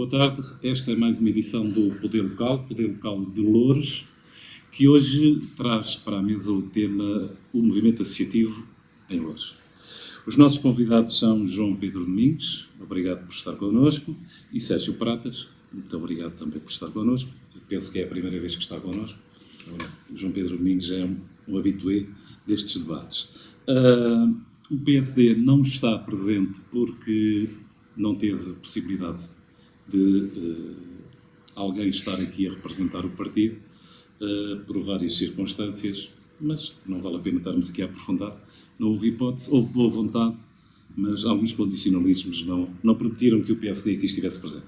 Boa tarde, esta é mais uma edição do Poder Local de Loures, que hoje traz para a mesa o tema o movimento associativo em Loures. Os nossos convidados são João Pedro Domingos, obrigado por estar connosco, e Sérgio Pratas, muito obrigado também por estar connosco. Penso que é a primeira vez que está connosco. O João Pedro Domingos é um habitué destes debates. O PSD não está presente porque não teve possibilidade de alguém estar aqui a representar o partido por várias circunstâncias, mas não vale a pena estarmos aqui a aprofundar. Não houve hipótese, houve boa vontade, mas alguns condicionalismos não permitiram que o PSD aqui estivesse presente.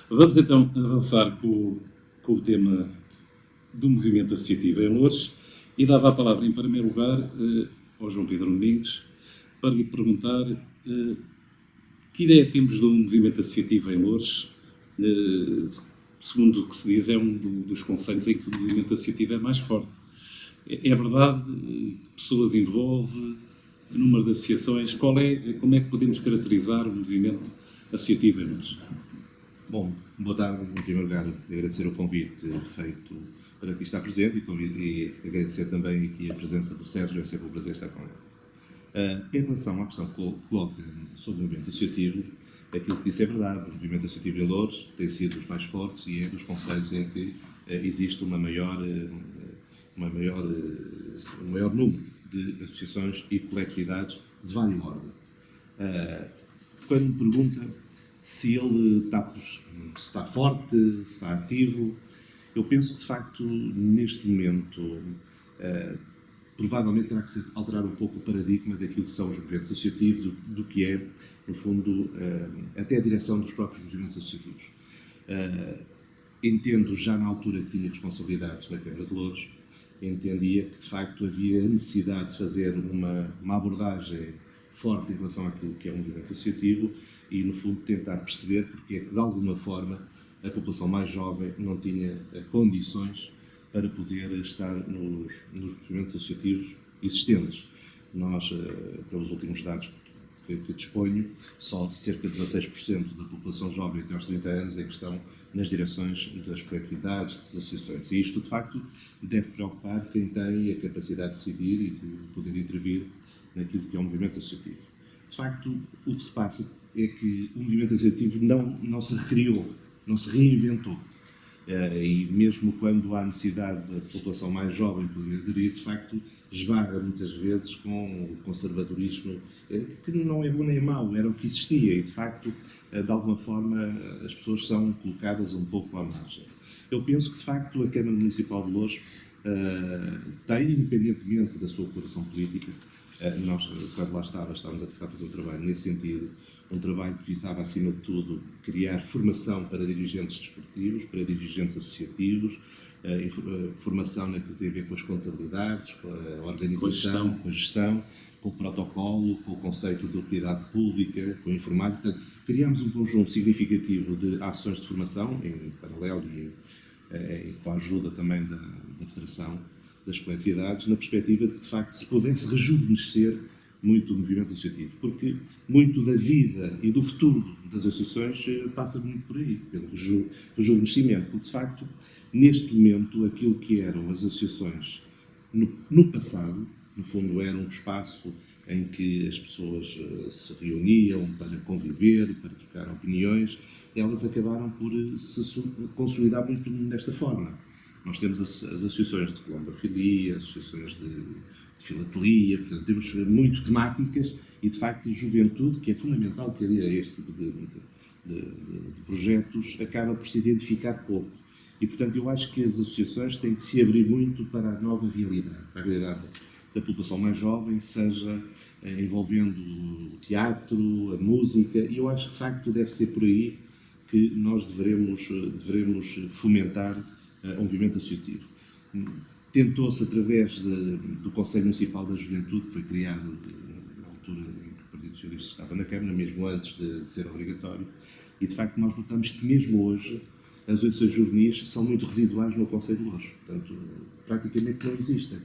Vamos então avançar com o tema do movimento associativo em Loures e dava a palavra em primeiro lugar ao João Pedro Domingos para lhe perguntar que ideia temos do movimento associativo em Loures. Segundo o que se diz, é um dos concelhos em que o movimento associativo é mais forte. É verdade? Que pessoas envolve? Que número de associações? Como é que podemos caracterizar o movimento associativo em Loures? Bom, boa tarde. Em primeiro lugar, agradecer o convite feito para aqui estar presente e agradecer também aqui a presença do Sérgio. É sempre um prazer estar com ele. Em relação à questão que coloca sobre o movimento associativo, aquilo que disse é verdade. O movimento associativo em Loures tem sido dos mais fortes e é dos concelhos em que existe um maior número de associações e coletividades de várias ordens. Quando me pergunta se ele está forte, se está ativo, eu penso que, de facto, neste momento, provavelmente terá que se alterar um pouco o paradigma daquilo que são os movimentos associativos, do que é, no fundo, até a direção dos próprios movimentos associativos. Entendo, já na altura que tinha responsabilidades na Câmara de Loures, entendia que, de facto, havia a necessidade de fazer uma abordagem forte em relação àquilo que é um movimento associativo e, no fundo, tentar perceber porque é que, de alguma forma, a população mais jovem não tinha condições para poder estar nos movimentos associativos existentes. Nós, pelos últimos dados que disponho, só cerca de 16% da população jovem até aos 30 anos é que estão nas direções das coletividades, das associações. E isto, de facto, deve preocupar quem tem a capacidade de decidir e de poder intervir naquilo que é um movimento associativo. De facto, o que se passa é que o movimento associativo não se recriou, não se reinventou. E mesmo quando há necessidade da população mais jovem poder aderir, de facto, esbarra muitas vezes com o conservadorismo, que não é bom nem mau, era o que existia e, de facto, de alguma forma, as pessoas são colocadas um pouco à margem. Eu penso que, de facto, a Câmara Municipal de Loures tem, independentemente da sua coloração política, nós, quando lá estávamos a tentar fazer um trabalho nesse sentido, um trabalho que visava, acima de tudo, criar formação para dirigentes desportivos, para dirigentes associativos, formação naquilo que tem a ver com as contabilidades, com a organização, com a gestão, com o protocolo, com o conceito de utilidade pública, com a informática. Portanto, criámos um conjunto significativo de ações de formação, em paralelo e com a ajuda também da Federação das Coletividades, na perspectiva de que, de facto, se pudesse rejuvenescer muito o movimento associativo, porque muito da vida e do futuro das associações passa muito por aí, pelo rejuvenescimento, porque, de facto, neste momento, aquilo que eram as associações no passado, no fundo, era um espaço em que as pessoas se reuniam para conviver, para trocar opiniões, elas acabaram por se consolidar muito desta forma. Nós temos as associações de colombofilia, associações de filatelia, portanto, temos muito temáticas e, de facto, a juventude, que é fundamental que este tipo de projetos, acaba por se identificar pouco. E, portanto, eu acho que as associações têm que se abrir muito para a nova realidade, para a realidade da população mais jovem, seja envolvendo o teatro, a música, e eu acho que, de facto, deve ser por aí que nós devemos fomentar um movimento associativo. Tentou-se, através do Conselho Municipal da Juventude, que foi criado na altura em que o Partido Socialista estava na Câmara, mesmo antes de ser obrigatório, e de facto nós notamos que mesmo hoje as associações juvenis são muito residuais no Conselho de Loures, portanto praticamente não existem.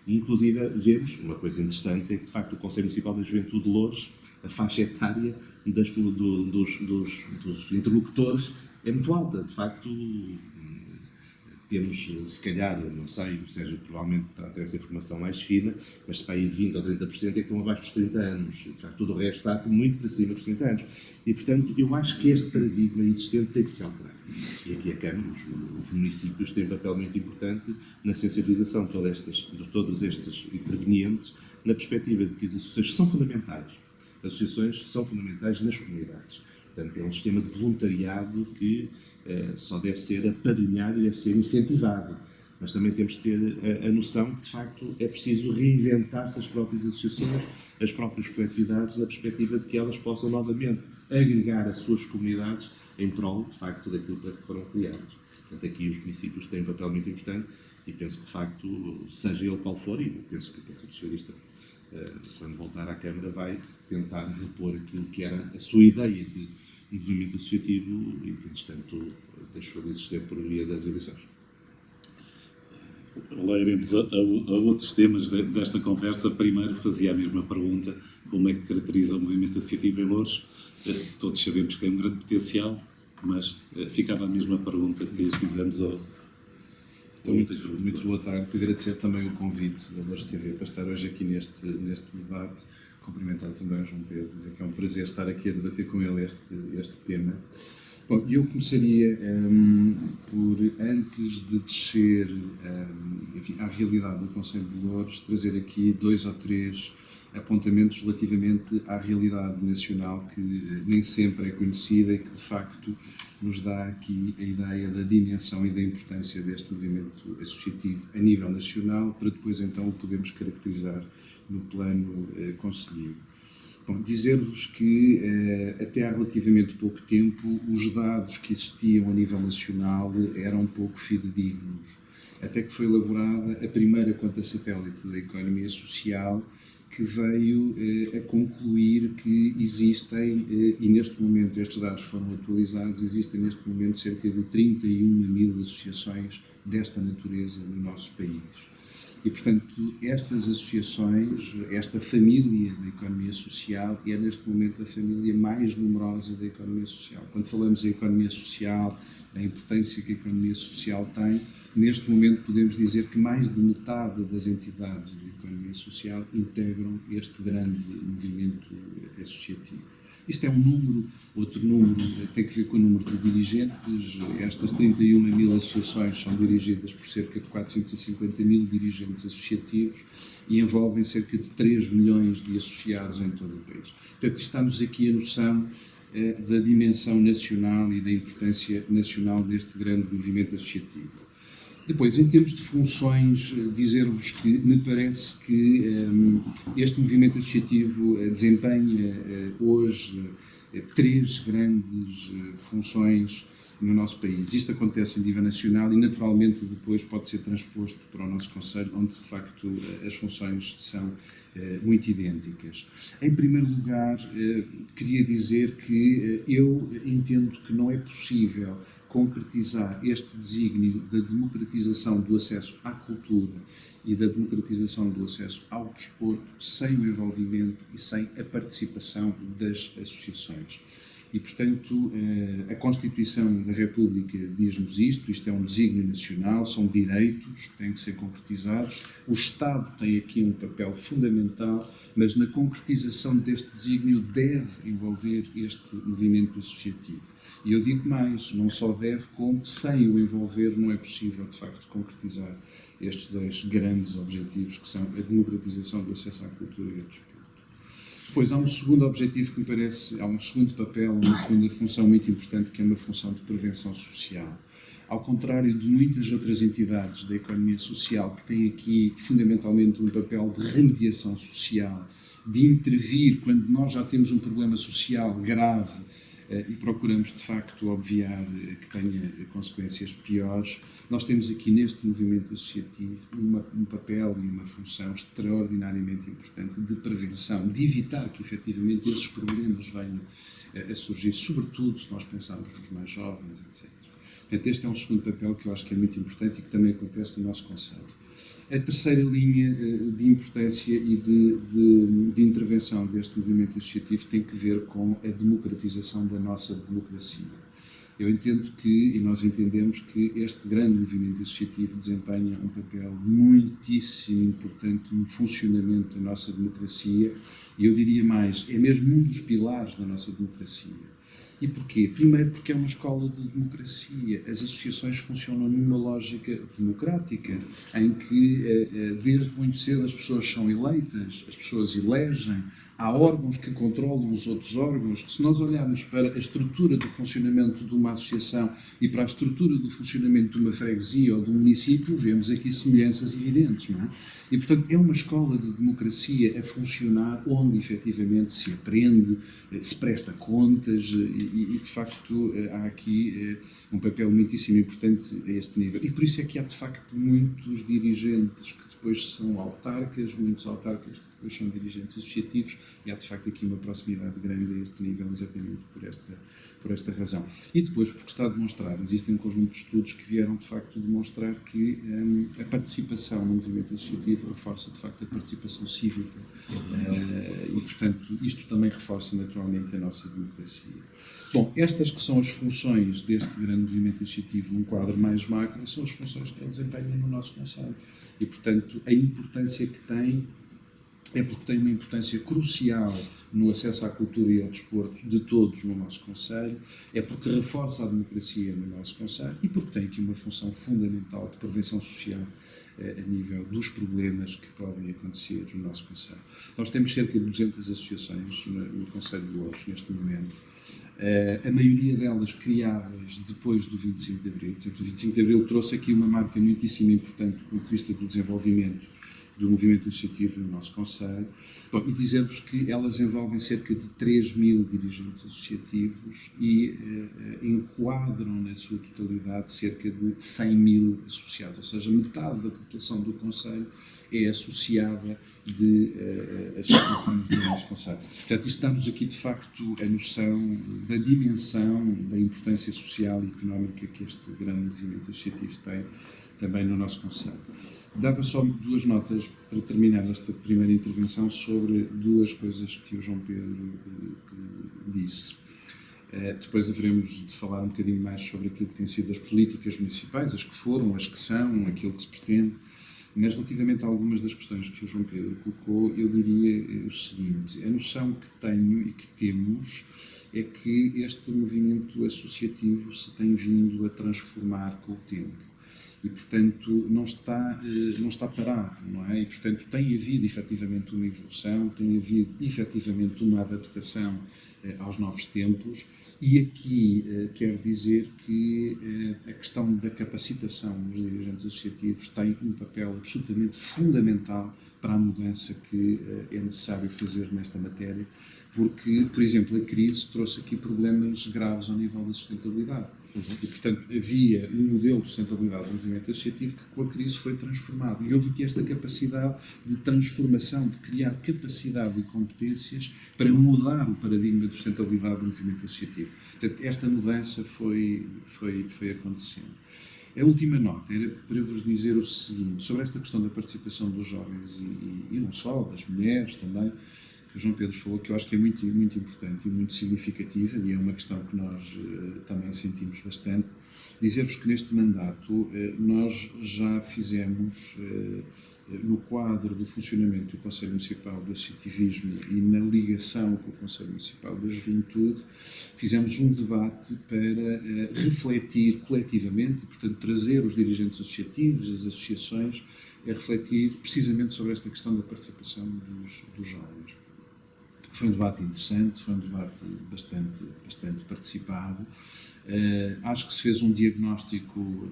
E, inclusive, vemos, uma coisa interessante, é que de facto o Conselho Municipal da Juventude de Loures, a faixa etária dos interlocutores é muito alta. De facto, temos, se calhar, não sei, o Sérgio provavelmente terá essa informação mais fina, mas se para aí 20% ou 30% é que estão abaixo dos 30 anos. De facto, todo o resto está muito para cima dos 30 anos. E, portanto, eu acho que este paradigma existente tem que se alterar. E aqui a Câmara, os municípios têm um papel muito importante na sensibilização de todos estes intervenientes, na perspectiva de que as associações são fundamentais. As associações são fundamentais nas comunidades. Portanto, é um sistema de voluntariado que só deve ser apadrinhado e deve ser incentivado. Mas também temos que ter a noção que, de facto, é preciso reinventar-se as próprias associações, as próprias coletividades, na perspectiva de que elas possam novamente agregar as suas comunidades em prol, de facto, daquilo para que foram criadas. Portanto, aqui os municípios têm um papel muito importante e penso que, de facto, seja ele qual for, e penso que o Partido Socialista, quando voltar à Câmara, vai tentar repor aquilo que era a sua ideia de movimento associativo e que, entretanto, deixou de existir por via das eleições. Leiremos a outros temas desta conversa. Primeiro fazia a mesma pergunta: como é que caracteriza o movimento associativo em Loures? Todos sabemos que tem um grande potencial, mas ficava a mesma pergunta que fizemos ao... Então, muito boa tarde. Agradecer também o convite da Loures TV para estar hoje aqui neste debate. Cumprimentar também o João Pedro, dizer que é um prazer estar aqui a debater com ele este tema. Bom, eu começaria por, antes de descer enfim, à realidade do Conselho de Loures, trazer aqui 2 ou 3 apontamentos relativamente à realidade nacional que nem sempre é conhecida e que, de facto, nos dá aqui a ideia da dimensão e da importância deste movimento associativo a nível nacional, para depois, então, o podermos caracterizar no plano concelhio. Bom, dizer-vos que até há relativamente pouco tempo os dados que existiam a nível nacional eram pouco fidedignos, até que foi elaborada a primeira conta satélite da economia social, que veio a concluir que existem, e neste momento estes dados foram atualizados, existem neste momento cerca de 31.000 associações desta natureza no nosso país. E, portanto, estas associações, esta família da economia social é, neste momento, a família mais numerosa da economia social. Quando falamos em economia social, a importância que a economia social tem, neste momento podemos dizer que mais de metade das entidades da economia social integram este grande movimento associativo. Isto é um número, outro número tem que ver com o número de dirigentes. Estas 31.000 associações são dirigidas por cerca de 450.000 dirigentes associativos e envolvem cerca de 3 milhões de associados em todo o país. Portanto, estamos aqui a noção da dimensão nacional e da importância nacional deste grande movimento associativo. Depois, em termos de funções, dizer-vos que me parece que este movimento associativo desempenha hoje 3 grandes funções no nosso país. Isto acontece a nível nacional e, naturalmente, depois pode ser transposto para o nosso Conselho, onde, de facto, as funções são muito idênticas. Em primeiro lugar, queria dizer que eu entendo que não é possível concretizar este desígnio da democratização do acesso à cultura e da democratização do acesso ao desporto sem o envolvimento e sem a participação das associações. E, portanto, a Constituição da República diz-nos isto é um desígnio nacional, são direitos que têm que ser concretizados. O Estado tem aqui um papel fundamental, mas na concretização deste desígnio deve envolver este movimento associativo. E eu digo mais, não só deve, como sem o envolver não é possível, de facto, concretizar estes 2 grandes objetivos, que são a democratização do acesso à cultura e ao desporto. Depois há um segundo objetivo que me parece, há um segundo papel, uma segunda função muito importante, que é uma função de prevenção social. Ao contrário de muitas outras entidades da economia social que têm aqui fundamentalmente um papel de remediação social, de intervir quando nós já temos um problema social grave e procuramos de facto obviar que tenha consequências piores, nós temos aqui neste movimento associativo um papel e uma função extraordinariamente importante de prevenção, de evitar que efetivamente esses problemas venham a surgir, sobretudo se nós pensarmos nos mais jovens, etc. Portanto, este é um segundo papel que eu acho que é muito importante e que também acontece no nosso Conselho. A terceira linha de importância e de intervenção deste movimento associativo tem que ver com a democratização da nossa democracia. Eu entendo que, e nós entendemos que este grande movimento associativo desempenha um papel muitíssimo importante no funcionamento da nossa democracia, e eu diria mais, é mesmo um dos pilares da nossa democracia. E porquê? Primeiro porque é uma escola de democracia. As associações funcionam numa lógica democrática, em que desde muito cedo as pessoas são eleitas, as pessoas elegem, há órgãos que controlam os outros órgãos. Se nós olharmos para a estrutura do funcionamento de uma associação e para a estrutura do funcionamento de uma freguesia ou de um município, vemos aqui semelhanças evidentes, não é? E, portanto, é uma escola de democracia a funcionar onde, efetivamente, se aprende, se presta contas e de facto, há aqui um papel muitíssimo importante a este nível. E por isso é que há, de facto, muitos dirigentes que depois são autarcas, muitos autarcas que depois são dirigentes associativos, e há, de facto, aqui uma proximidade grande a este nível, exatamente por esta razão. E depois, porque está demonstrado, existem um conjunto de estudos que vieram, de facto, demonstrar que a participação no movimento associativo reforça, de facto, a participação cívica. E, portanto, isto também reforça, naturalmente, a nossa democracia. Bom, estas que são as funções deste grande movimento associativo num quadro mais macro, são as funções que ele desempenha no nosso concelho. E, portanto, a importância que tem é porque tem uma importância crucial no acesso à cultura e ao desporto de todos no nosso concelho, é porque reforça a democracia no nosso concelho e porque tem aqui uma função fundamental de prevenção social a nível dos problemas que podem acontecer no nosso concelho. Nós temos cerca de 200 associações no concelho de Louros neste momento. A maioria delas criadas depois do 25 de Abril. Portanto, o 25 de Abril trouxe aqui uma marca muitíssimo importante do ponto de vista do desenvolvimento do movimento associativo no nosso concelho. Bom, e dizer-vos que elas envolvem cerca de 3.000 dirigentes associativos e enquadram na sua totalidade cerca de 100.000 associados, ou seja, metade da população do concelho é associada de associações do nosso concelho. Portanto, isto dá-nos aqui, de facto, a noção da dimensão, da importância social e económica que este grande movimento associativo tem também no nosso concelho. Dava só duas notas para terminar esta primeira intervenção sobre duas coisas que o João Pedro disse. Depois haveremos de falar um bocadinho mais sobre aquilo que têm sido as políticas municipais, as que foram, as que são, aquilo que se pretende. Mas relativamente a algumas das questões que o João Pedro colocou, eu diria o seguinte: a noção que tenho e que temos é que este movimento associativo se tem vindo a transformar com o tempo. E, portanto, não está parado, não é? E, portanto, tem havido, efetivamente, uma evolução, tem havido, efetivamente, uma adaptação aos novos tempos. E aqui quero dizer que a questão da capacitação dos dirigentes associativos tem um papel absolutamente fundamental para a mudança que é necessário fazer nesta matéria, porque, por exemplo, a crise trouxe aqui problemas graves ao nível da sustentabilidade. E, portanto, havia um modelo de sustentabilidade do movimento associativo que, com a crise, foi transformado. E houve aqui esta capacidade de transformação, de criar capacidade e competências para mudar o paradigma de sustentabilidade do movimento associativo. Portanto, esta mudança foi acontecendo. A última nota era para vos dizer o seguinte, sobre esta questão da participação dos jovens e não só, das mulheres também, que o João Pedro falou, que eu acho que é muito, muito importante e muito significativa, e é uma questão que nós também sentimos bastante. Dizer-vos que neste mandato nós já fizemos, no quadro do funcionamento do Conselho Municipal do Associativismo e na ligação com o Conselho Municipal da Juventude, fizemos um debate para refletir coletivamente, e, portanto, trazer os dirigentes associativos, as associações, a refletir precisamente sobre esta questão da participação dos jovens. Foi um debate interessante, foi um debate bastante participado. Acho que se fez um diagnóstico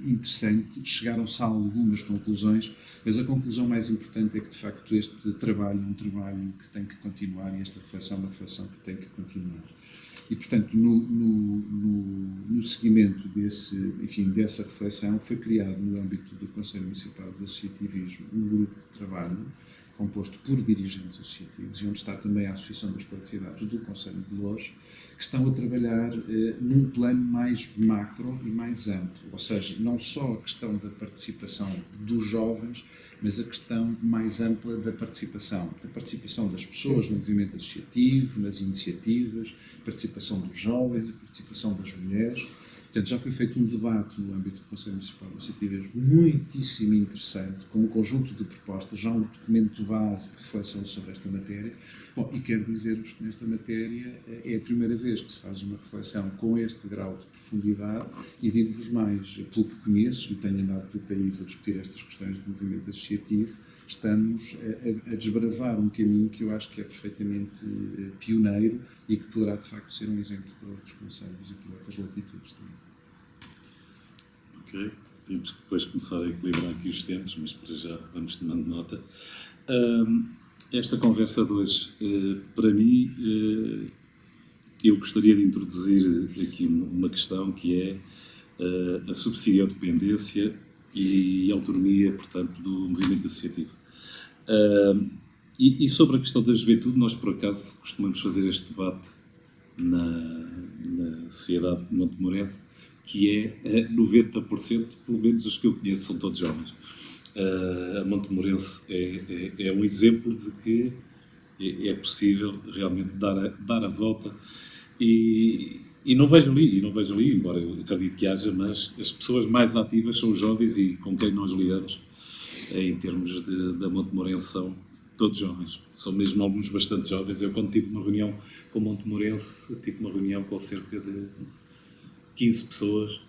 interessante, chegaram-se a algumas conclusões, mas a conclusão mais importante é que, de facto, este trabalho é um trabalho que tem que continuar e esta reflexão é uma reflexão que tem que continuar. E, portanto, no seguimento dessa reflexão, foi criado, no âmbito do Conselho Municipal de Associativismo, um grupo de trabalho composto por dirigentes associativos e onde está também a Associação das Coletividades do Conselho de Loures, que estão a trabalhar num plano mais macro e mais amplo, ou seja, não só a questão da participação dos jovens, mas a questão mais ampla da participação das pessoas no movimento associativo, nas iniciativas, a participação dos jovens, a participação das mulheres. Portanto, já foi feito um debate no âmbito do Conselho Municipal de Iniciativas muitíssimo interessante, com um conjunto de propostas, já um documento de base de reflexão sobre esta matéria. Bom, e quero dizer-vos que nesta matéria é a primeira vez que se faz uma reflexão com este grau de profundidade e digo-vos mais, pelo que conheço e tenho andado pelo país a discutir estas questões do movimento associativo, estamos a desbravar um caminho que eu acho que é perfeitamente pioneiro e que poderá, de facto, ser um exemplo para outros conselhos e para outras latitudes também. Ok, temos que depois começar a equilibrar aqui os tempos, mas para já vamos tomando nota. Esta conversa de hoje, para mim, eu gostaria de introduzir aqui uma questão que é a subsidiodependência e autonomia, portanto, do movimento associativo. E sobre a questão da juventude, nós, por acaso, costumamos fazer este debate na Sociedade de Montemorense, que é 90%, pelo menos os que eu conheço, são todos jovens. A Montemorense é um exemplo de que é possível realmente dar a volta e não vejo ali, embora eu acredite que haja, mas as pessoas mais ativas são os jovens e com quem nós lidamos em termos da Montemorense são todos jovens. São mesmo alguns bastante jovens. Eu, quando tive uma reunião com Montemorense, tive uma reunião com cerca de 15 pessoas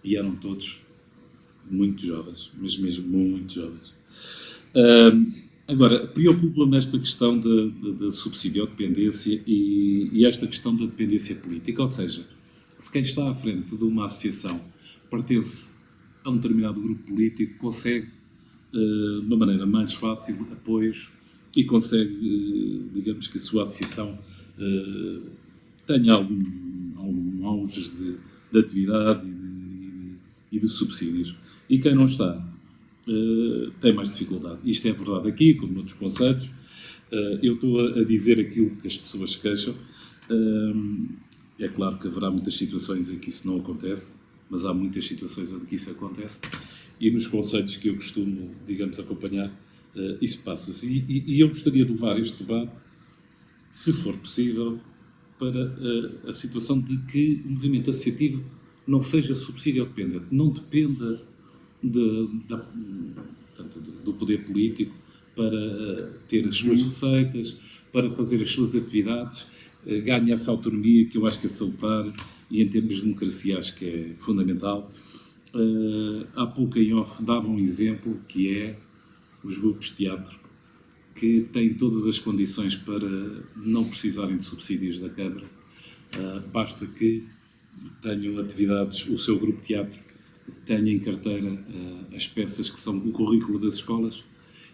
e eram todos muito jovens, mas mesmo muito jovens. Agora, preocupa-me esta questão da subsidiodependência e esta questão da dependência política, ou seja, se quem está à frente de uma associação pertence a um determinado grupo político, consegue, de uma maneira mais fácil, apoios e consegue, digamos que a sua associação tenha algum auge de atividade e de subsídios. E quem não está tem mais dificuldade. Isto é verdade aqui, como noutros conselhos. Eu estou a dizer aquilo que as pessoas queixam. É claro que haverá muitas situações em que isso não acontece, mas há muitas situações em que isso acontece. E nos conselhos que eu costumo, digamos, acompanhar, isso passa-se. E eu gostaria de levar este debate, se for possível, para a situação de que o movimento associativo não seja subsídio-dependente, não dependa do poder político para ter as suas receitas, para fazer as suas atividades, ganhe essa autonomia que eu acho que é salutar e em termos de democracia acho que é fundamental. Há pouco em off dava um exemplo que é os grupos de teatro que têm todas as condições para não precisarem de subsídios da Câmara. Basta que tenham atividades, o seu grupo de teatro tenha em carteira as peças que são o currículo das escolas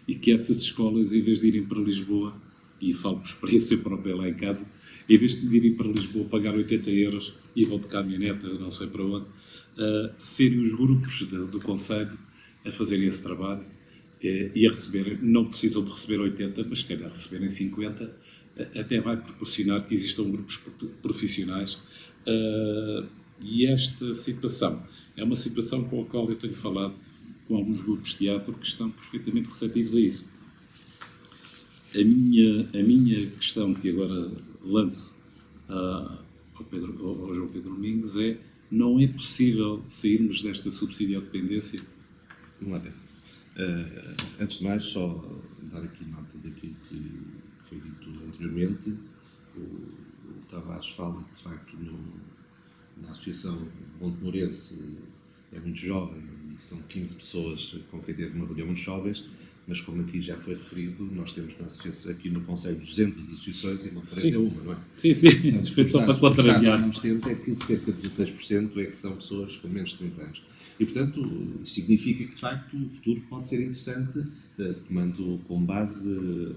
e que essas escolas, em vez de irem para Lisboa, e falo por experiência própria lá em casa, em vez de irem para Lisboa pagar 80 euros e vão de caminhoneta, não sei para onde, serem os grupos do Conselho a fazerem esse trabalho e a receberem, não precisam de receber 80, mas se calhar receberem 50, até vai proporcionar que existam grupos profissionais. E esta situação é uma situação com a qual eu tenho falado com alguns grupos de teatro que estão perfeitamente receptivos a isso. A minha questão que agora lanço ao João Pedro Domingos é: não é possível sairmos desta subsidiodependência? Vamos lá ver. Antes de mais, só dar aqui nota daquilo que foi dito anteriormente. O Tavares fala que, de facto, na Associação Montemorense é muito jovem e são 15 pessoas com quem teve uma reunião muito jovens, mas como aqui já foi referido, nós temos na associação, aqui no Conselho 200 associações e Montemorense é uma, não é? Sim, foi só para contrariar. O que nós temos é que cerca de 16% é que são pessoas com menos de 30 anos. E, portanto, significa que, de facto, o futuro pode ser interessante, tomando como base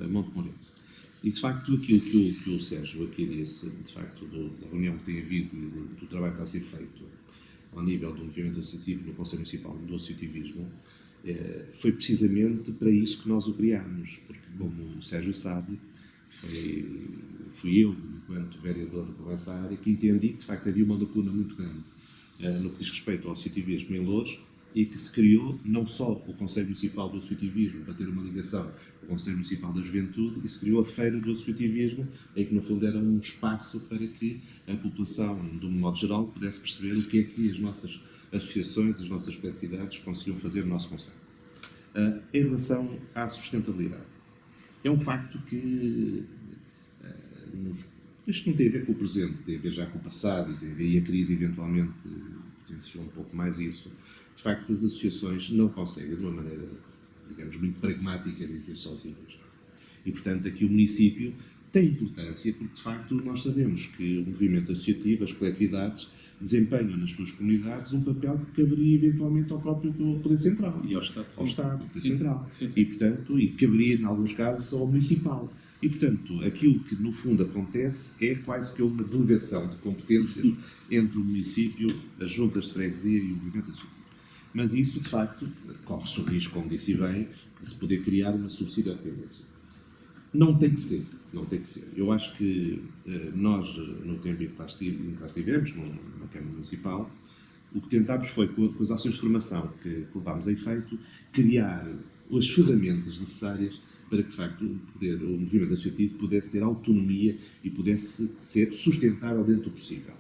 a Montemorense. E, de facto, aquilo que o Sérgio aqui disse, de facto, da reunião que tem havido e do trabalho que está a ser feito ao nível do movimento associativo no Conselho Municipal do Associativismo, Foi precisamente para isso que nós o criámos, porque, como o Sérgio sabe, fui eu, enquanto vereador por essa área, que entendi que, de facto, havia uma lacuna muito grande no que diz respeito ao associativismo em Loures, e que se criou não só o Conselho Municipal do Associativismo para ter uma ligação com o Conselho Municipal da Juventude, e se criou a Feira do Associativismo, em que no fundo era um espaço para que a população, de um modo geral, pudesse perceber o que é que as nossas associações, as nossas coletividades conseguiam fazer no nosso Conselho. Em relação à sustentabilidade, é um facto que isto não tem a ver com o presente, tem a ver já com o passado, e a crise eventualmente potenciou um pouco mais isso. De facto, as associações não conseguem, de uma maneira, digamos, muito pragmática, viver sozinhas. E, portanto, aqui o município tem importância, porque, de facto, nós sabemos que o movimento associativo, as coletividades, desempenham nas suas comunidades um papel que caberia, eventualmente, ao próprio Poder Central. E ao Estado. Ao Estado, ao Poder Central. Sim, sim. E, portanto, caberia, em alguns casos, ao Municipal. E, portanto, aquilo que, no fundo, acontece é quase que uma delegação de competências entre o município, as juntas de freguesia e o movimento associativo. Mas isso, de facto, corre-se o risco, como disse bem, de se poder criar uma subsidiodependência. Não tem que ser, não tem que ser. Eu acho que nós, no tempo em que lá estivemos, na Câmara Municipal, o que tentámos foi, com as ações de formação que levámos a efeito, criar as ferramentas necessárias para que, de facto, o movimento associativo pudesse ter autonomia e pudesse ser sustentável dentro do possível.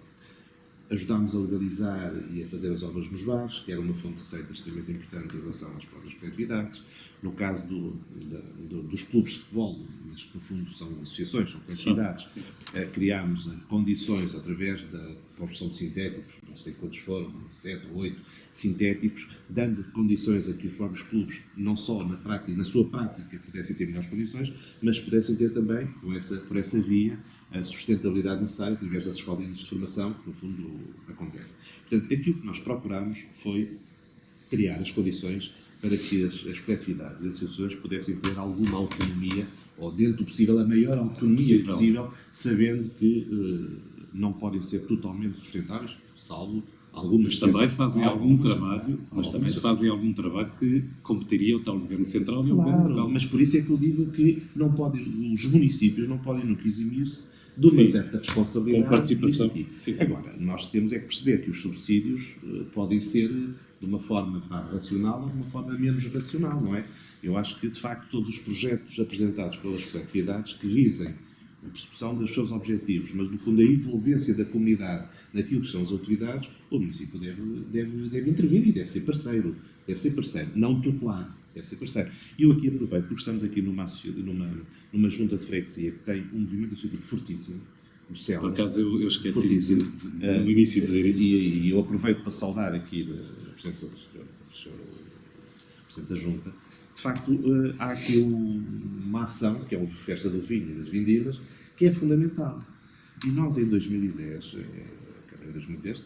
Ajudámos a legalizar e a fazer as obras nos bares, que era uma fonte de receita extremamente importante em relação às próprias coletividades. No caso dos clubes de futebol, mas que no fundo são associações, são coletividades, criámos condições através da construção de sintéticos, não sei quantos foram, 7 ou 8 sintéticos, dando condições a que os próprios clubes, não só na sua prática, pudessem ter melhores condições, mas pudessem ter também, por essa via, a sustentabilidade necessária através das escolinhas de formação, que no fundo acontece. Portanto, aquilo que nós procurámos foi criar as condições para que as coletividades e as associações pudessem ter alguma autonomia, ou dentro do possível, a maior autonomia possível, sabendo que não podem ser totalmente sustentáveis, salvo algumas... Mas também fazem algum trabalho que competiria ao tal Governo Central e ao Governo local. Mas por isso é que eu digo que os municípios não podem nunca eximir-se de uma certa responsabilidade. Com participação. Agora, nós temos é que perceber que os subsídios podem ser de uma forma racional ou de uma forma menos racional, não é? Eu acho que, de facto, todos os projetos apresentados pelas coletividades que visem a percepção dos seus objetivos, mas, no fundo, a envolvência da comunidade naquilo que são as atividades, o município deve intervir e deve ser parceiro, não tutelar, deve ser parceiro. E eu aqui aproveito, porque estamos aqui numa junta de freguesia que tem um movimento associativo fortíssimo, o CEL. Por acaso eu esqueci no início de dizer isso. E eu aproveito para saudar aqui a presença do Sr. Presidente da Junta. De facto, há aqui uma ação, que é a Festa do Vinho e das Vindimas, que é fundamental. E nós, em 2010, em 2010,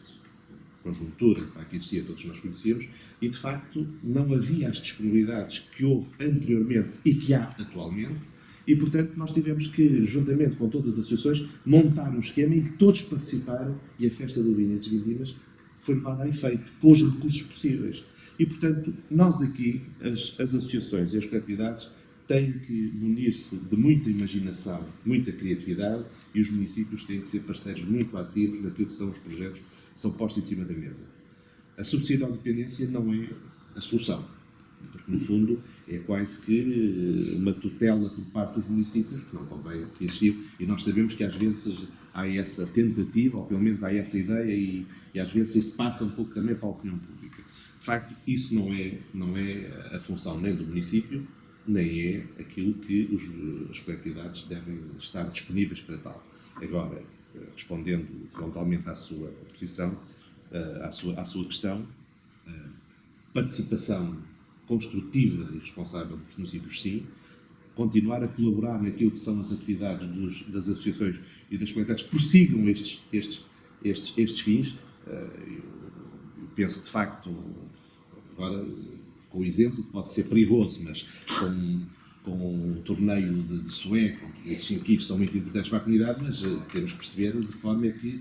conjuntura que existia, todos nós conhecíamos, e de facto não havia as disponibilidades que houve anteriormente e que há atualmente, e portanto nós tivemos que, juntamente com todas as associações, montar um esquema em que todos participaram e a Festa do Vinho e das Vindimas foi levada a efeito, com os recursos possíveis. E portanto, nós aqui, as associações e as coletividades, têm que munir-se de muita imaginação, muita criatividade, e os municípios têm que ser parceiros muito ativos naquilo que são os projetos que são postos em cima da mesa. A subsidiodependência não é a solução, porque no fundo é quase que uma tutela por parte dos municípios, que não convém que existiu, e nós sabemos que às vezes há essa tentativa, ou pelo menos há essa ideia, e às vezes isso passa um pouco também para a opinião pública. De facto, isso não é a função nem do município, nem é aquilo que as coletividades devem estar disponíveis para tal. Agora, respondendo frontalmente à sua posição, à sua questão, participação construtiva e responsável dos municípios, sim, continuar a colaborar naquilo que são as atividades das associações e das coletividades que prossigam estes fins. Eu penso que, de facto, agora, com o exemplo, pode ser perigoso, mas com um torneio de sueco, esses 5 kits são muito importantes para a comunidade, mas temos que perceber de que forma é que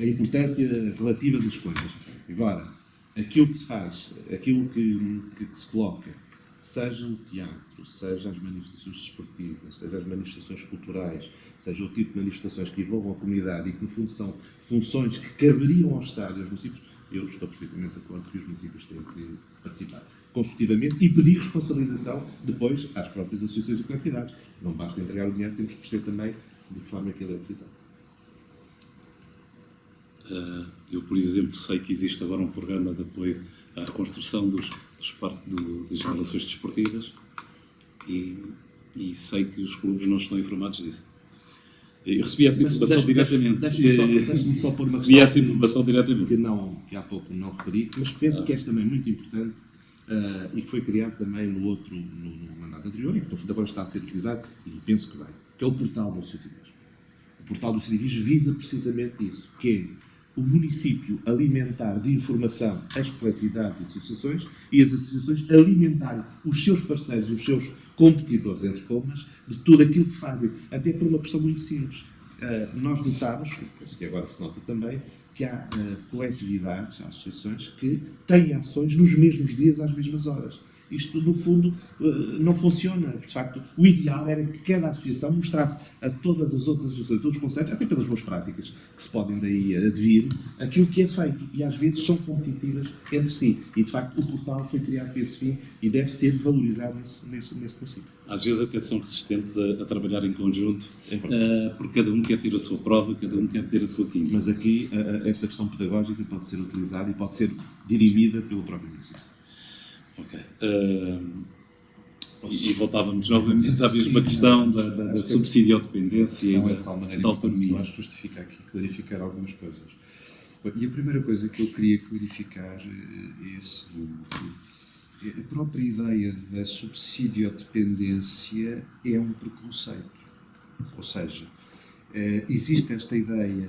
a importância relativa das coisas. Agora, aquilo que se faz, aquilo que se coloca, seja o teatro, seja as manifestações desportivas, seja as manifestações culturais, seja o tipo de manifestações que envolvam a comunidade e que, no fundo, são funções que caberiam ao Estado e aos municípios, eu estou perfeitamente de acordo que os municípios têm que participar construtivamente e pedir responsabilização depois às próprias associações e coletividades. Não basta entregar o dinheiro, temos que perceber também de que forma é que ele é utilizado. Eu, por exemplo, sei que existe agora um programa de apoio à reconstrução das instalações desportivas e sei que os clubes não estão informados disso. Eu recebi essa informação diretamente. Deixe-me só pôr uma recebi essa informação diretamente. Que há pouco não referi, mas penso que é também muito importante e que foi criado também no mandato anterior e que agora está a ser utilizado e penso que vai, que é o portal do Citivismo. O portal do Citivismo visa precisamente isso, que é o município alimentar de informação as coletividades e associações e as associações alimentarem os seus parceiros e os seus competidores, entre comas, de tudo aquilo que fazem. Até por uma questão muito simples. Nós notamos, e penso que agora se nota também, que há coletividades, há associações que têm ações nos mesmos dias, às mesmas horas. Isto, no fundo, não funciona. De facto, o ideal era que cada associação mostrasse a todas as outras associações, todos os conceitos, até pelas boas práticas que se podem daí advir, aquilo que é feito. E às vezes são competitivas entre si. E, de facto, o portal foi criado para esse fim e deve ser valorizado nesse princípio. Às vezes até são resistentes a trabalhar em conjunto, porque cada um quer ter a sua prova, cada um quer ter a sua quinta. Mas aqui, esta questão pedagógica pode ser utilizada e pode ser dirimida pelo próprio município. Ok. E voltávamos novamente à mesma questão da subsidiodependência e da autonomia. Eu acho que justifica aqui clarificar algumas coisas. E a primeira coisa que eu queria clarificar é a seguinte. A própria ideia da subsidiodependência é um preconceito. Ou seja, existe esta ideia,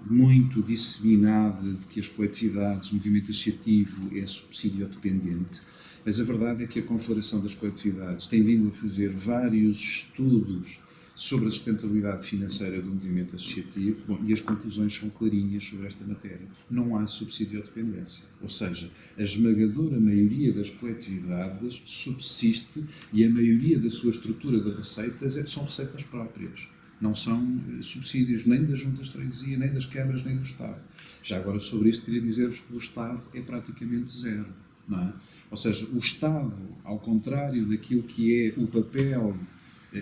muito disseminada de que as coletividades, o movimento associativo é subsidiodependente, mas a verdade é que a Confederação das Coletividades tem vindo a fazer vários estudos sobre a sustentabilidade financeira do movimento associativo, e as conclusões são clarinhas sobre esta matéria. Não há subsidiodependência. Ou seja, a esmagadora maioria das coletividades subsiste e a maioria da sua estrutura de receitas são receitas próprias. Não são subsídios nem das juntas de freguesia, nem das câmaras, nem do Estado. Já agora, sobre isto, queria dizer-vos que o Estado é praticamente zero. Não é? Ou seja, o Estado, ao contrário daquilo que é o papel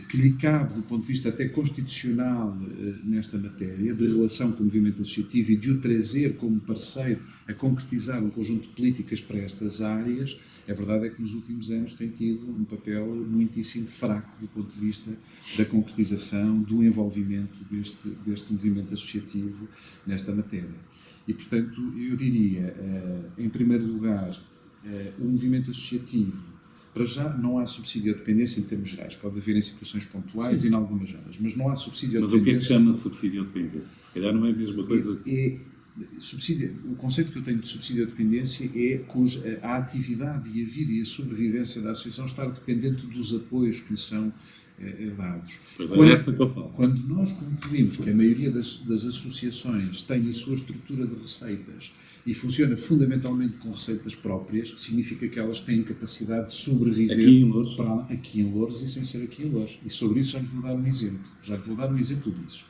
que lhe cabe, do ponto de vista até constitucional, nesta matéria, de relação com o movimento associativo e de o trazer como parceiro a concretizar um conjunto de políticas para estas áreas, a verdade é que nos últimos anos tem tido um papel muitíssimo fraco do ponto de vista da concretização, do envolvimento deste movimento associativo nesta matéria. E, portanto, eu diria, em primeiro lugar, o movimento associativo, para já, não há subsidiodependência em termos gerais. Pode haver em situações pontuais e em algumas áreas, mas não há subsidiodependência. Mas o que é que chama subsidiodependência? Se calhar não é a mesma coisa. O conceito que eu tenho de subsidiodependência é cuja a atividade e a vida e a sobrevivência da associação estar dependente dos apoios que lhe são dados. Pois é essa que eu falo. Quando nós concluímos que a maioria das associações tem a sua estrutura de receitas e funciona fundamentalmente com receitas próprias, significa que elas têm capacidade de sobreviver aqui em Loures e sem ser aqui em Loures. E sobre isso já lhe vou dar um exemplo. Disso.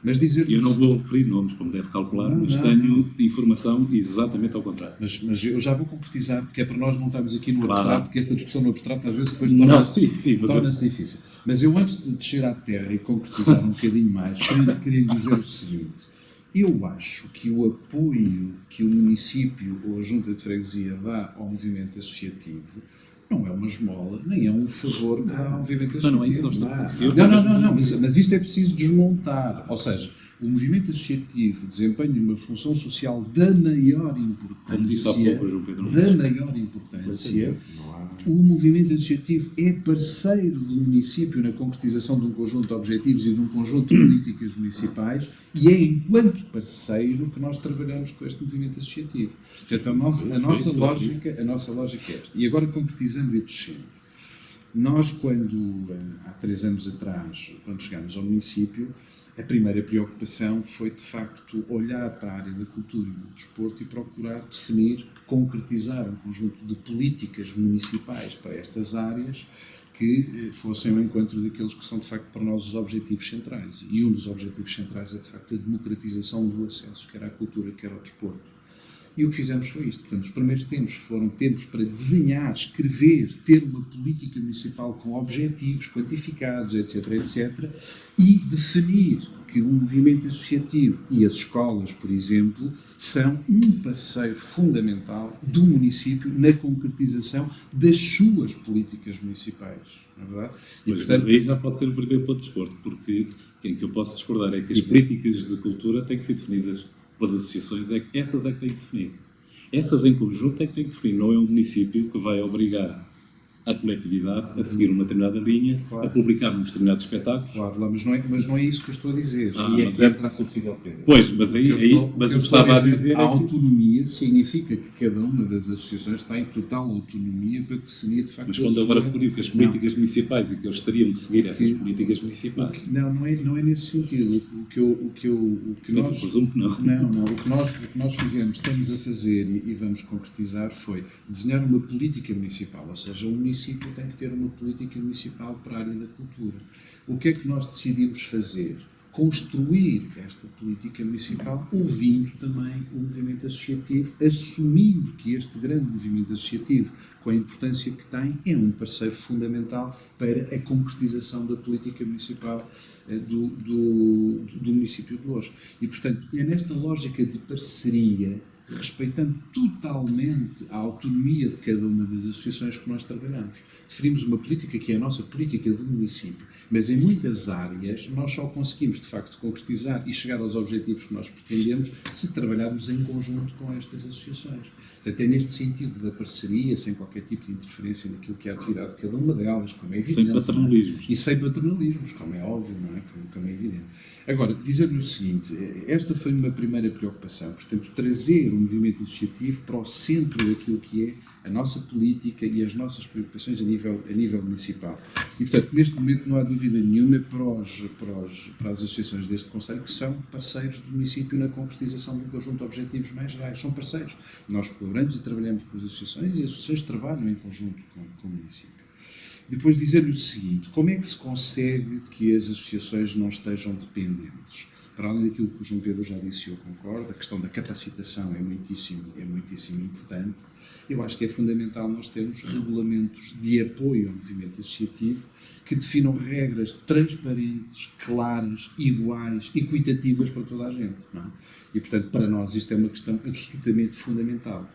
Mas eu não vou referir nomes, como deve calcular, tenho informação exatamente ao contrário. Mas eu já vou concretizar, porque é para nós não estarmos aqui no abstrato, porque esta discussão no abstrato às vezes depois torna-se difícil. Mas eu, antes de descer à terra e concretizar um bocadinho mais, queria lhe dizer o seguinte. Eu acho que o apoio que o município ou a junta de freguesia dá ao movimento associativo não é uma esmola, nem é um favor que dá ao movimento associativo. Não é isso que nós estamos a dizer. Mas isto é preciso desmontar. Ou seja, o movimento associativo desempenha uma função social da maior importância. O movimento associativo é parceiro do município na concretização de um conjunto de objetivos e de um conjunto de políticas municipais, e é enquanto parceiro que nós trabalhamos com este movimento associativo. Portanto, a nossa lógica é esta. E agora, concretizando e descendo. Nós, há 3 anos atrás, quando chegámos ao município, A primeira preocupação foi, de facto, olhar para a área da cultura e do desporto e procurar definir, concretizar um conjunto de políticas municipais para estas áreas que fossem ao encontro daqueles que são, de facto, para nós os objetivos centrais. E um dos objetivos centrais é, de facto, a democratização do acesso, quer à cultura, quer ao desporto. E o que fizemos foi isto. Portanto, os primeiros tempos foram tempos para desenhar, escrever, ter uma política municipal com objetivos quantificados, etc., etc., e definir que o movimento associativo e as escolas, por exemplo, são um parceiro fundamental do município na concretização das suas políticas municipais. Não é verdade? E, Mas aí já pode ser o primeiro ponto de desporto, porque em que eu posso discordar é que as políticas de cultura têm que ser definidas pelas associações, essas é que têm que definir. Essas em conjunto é que têm que definir, não é o município que vai obrigar a coletividade a seguir uma determinada linha, Claro. a publicar uns determinados espetáculos. Claro, mas não é isso que eu estou a dizer. Mas é para a subsídio dependente. Pois, mas aí, mas o que estava a dizer a é que autonomia significa que cada uma das associações tem total autonomia para definir, de facto, mas a quando agora sua- referiu que as políticas municipais e que eles teriam que seguir essas políticas municipais. Não é nesse sentido. O que Mas nós... eu presumo que não. Não. O que nós fizemos, estamos a fazer e vamos concretizar foi desenhar uma política municipal, ou seja, o município tem que ter uma política municipal para a área da cultura. O que é que nós decidimos fazer? Construir esta política municipal ouvindo também o movimento associativo, assumindo que este grande movimento associativo, com a importância que tem, é um parceiro fundamental para a concretização da política municipal do município de Loures. E, portanto, é nesta lógica de parceria, respeitando totalmente a autonomia de cada uma das associações que nós trabalhamos. Definimos uma política que é a nossa política do município, mas em muitas áreas nós só conseguimos, de facto, concretizar e chegar aos objetivos que nós pretendemos se trabalharmos em conjunto com estas associações. Portanto, é neste sentido da parceria, sem qualquer tipo de interferência naquilo que é a atividade de cada uma delas, como é evidente. Sem paternalismos. E sem paternalismos, como é óbvio, não é? Como é evidente. Agora, dizer-lhe o seguinte, esta foi uma primeira preocupação, portanto, trazer o movimento associativo para o centro daquilo que é a nossa política e as nossas preocupações a nível municipal. E, portanto, neste momento não há dúvida nenhuma para as associações deste Conselho que são parceiros do município na concretização de um conjunto de objetivos mais gerais. São parceiros. Nós colaboramos e trabalhamos com as associações e as associações trabalham em conjunto com o município. Depois dizer-lhe o seguinte, como é que se consegue que as associações não estejam dependentes? Para além daquilo que o João Pedro já disse e eu concordo, a questão da capacitação é muitíssimo importante. Eu acho que é fundamental nós termos regulamentos de apoio ao movimento associativo que definam regras transparentes, claras, iguais, equitativas para toda a gente. Não é? E, portanto, para nós isto é uma questão absolutamente fundamental.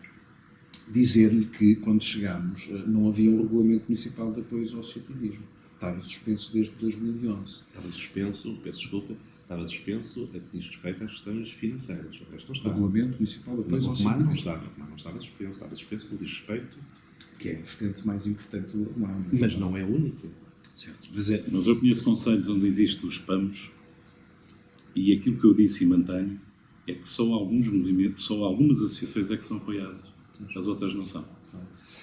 Dizer-lhe que, quando chegámos, não havia um regulamento municipal de apoio ao associativismo. Estava suspenso desde 2011. Estava suspenso, peço desculpa, estava suspenso a que diz respeito às questões financeiras. O resto não O estava. regulamento municipal de apoio ao O Romano associativismo. não estava suspenso, estava suspenso no que diz respeito, Que é a vertente mais importante do Romano. mas não é única. Certo. Mas eu conheço conselhos onde existem os PAMs e aquilo que eu disse e mantenho é que só alguns movimentos, só algumas associações é que são apoiadas. As outras não são.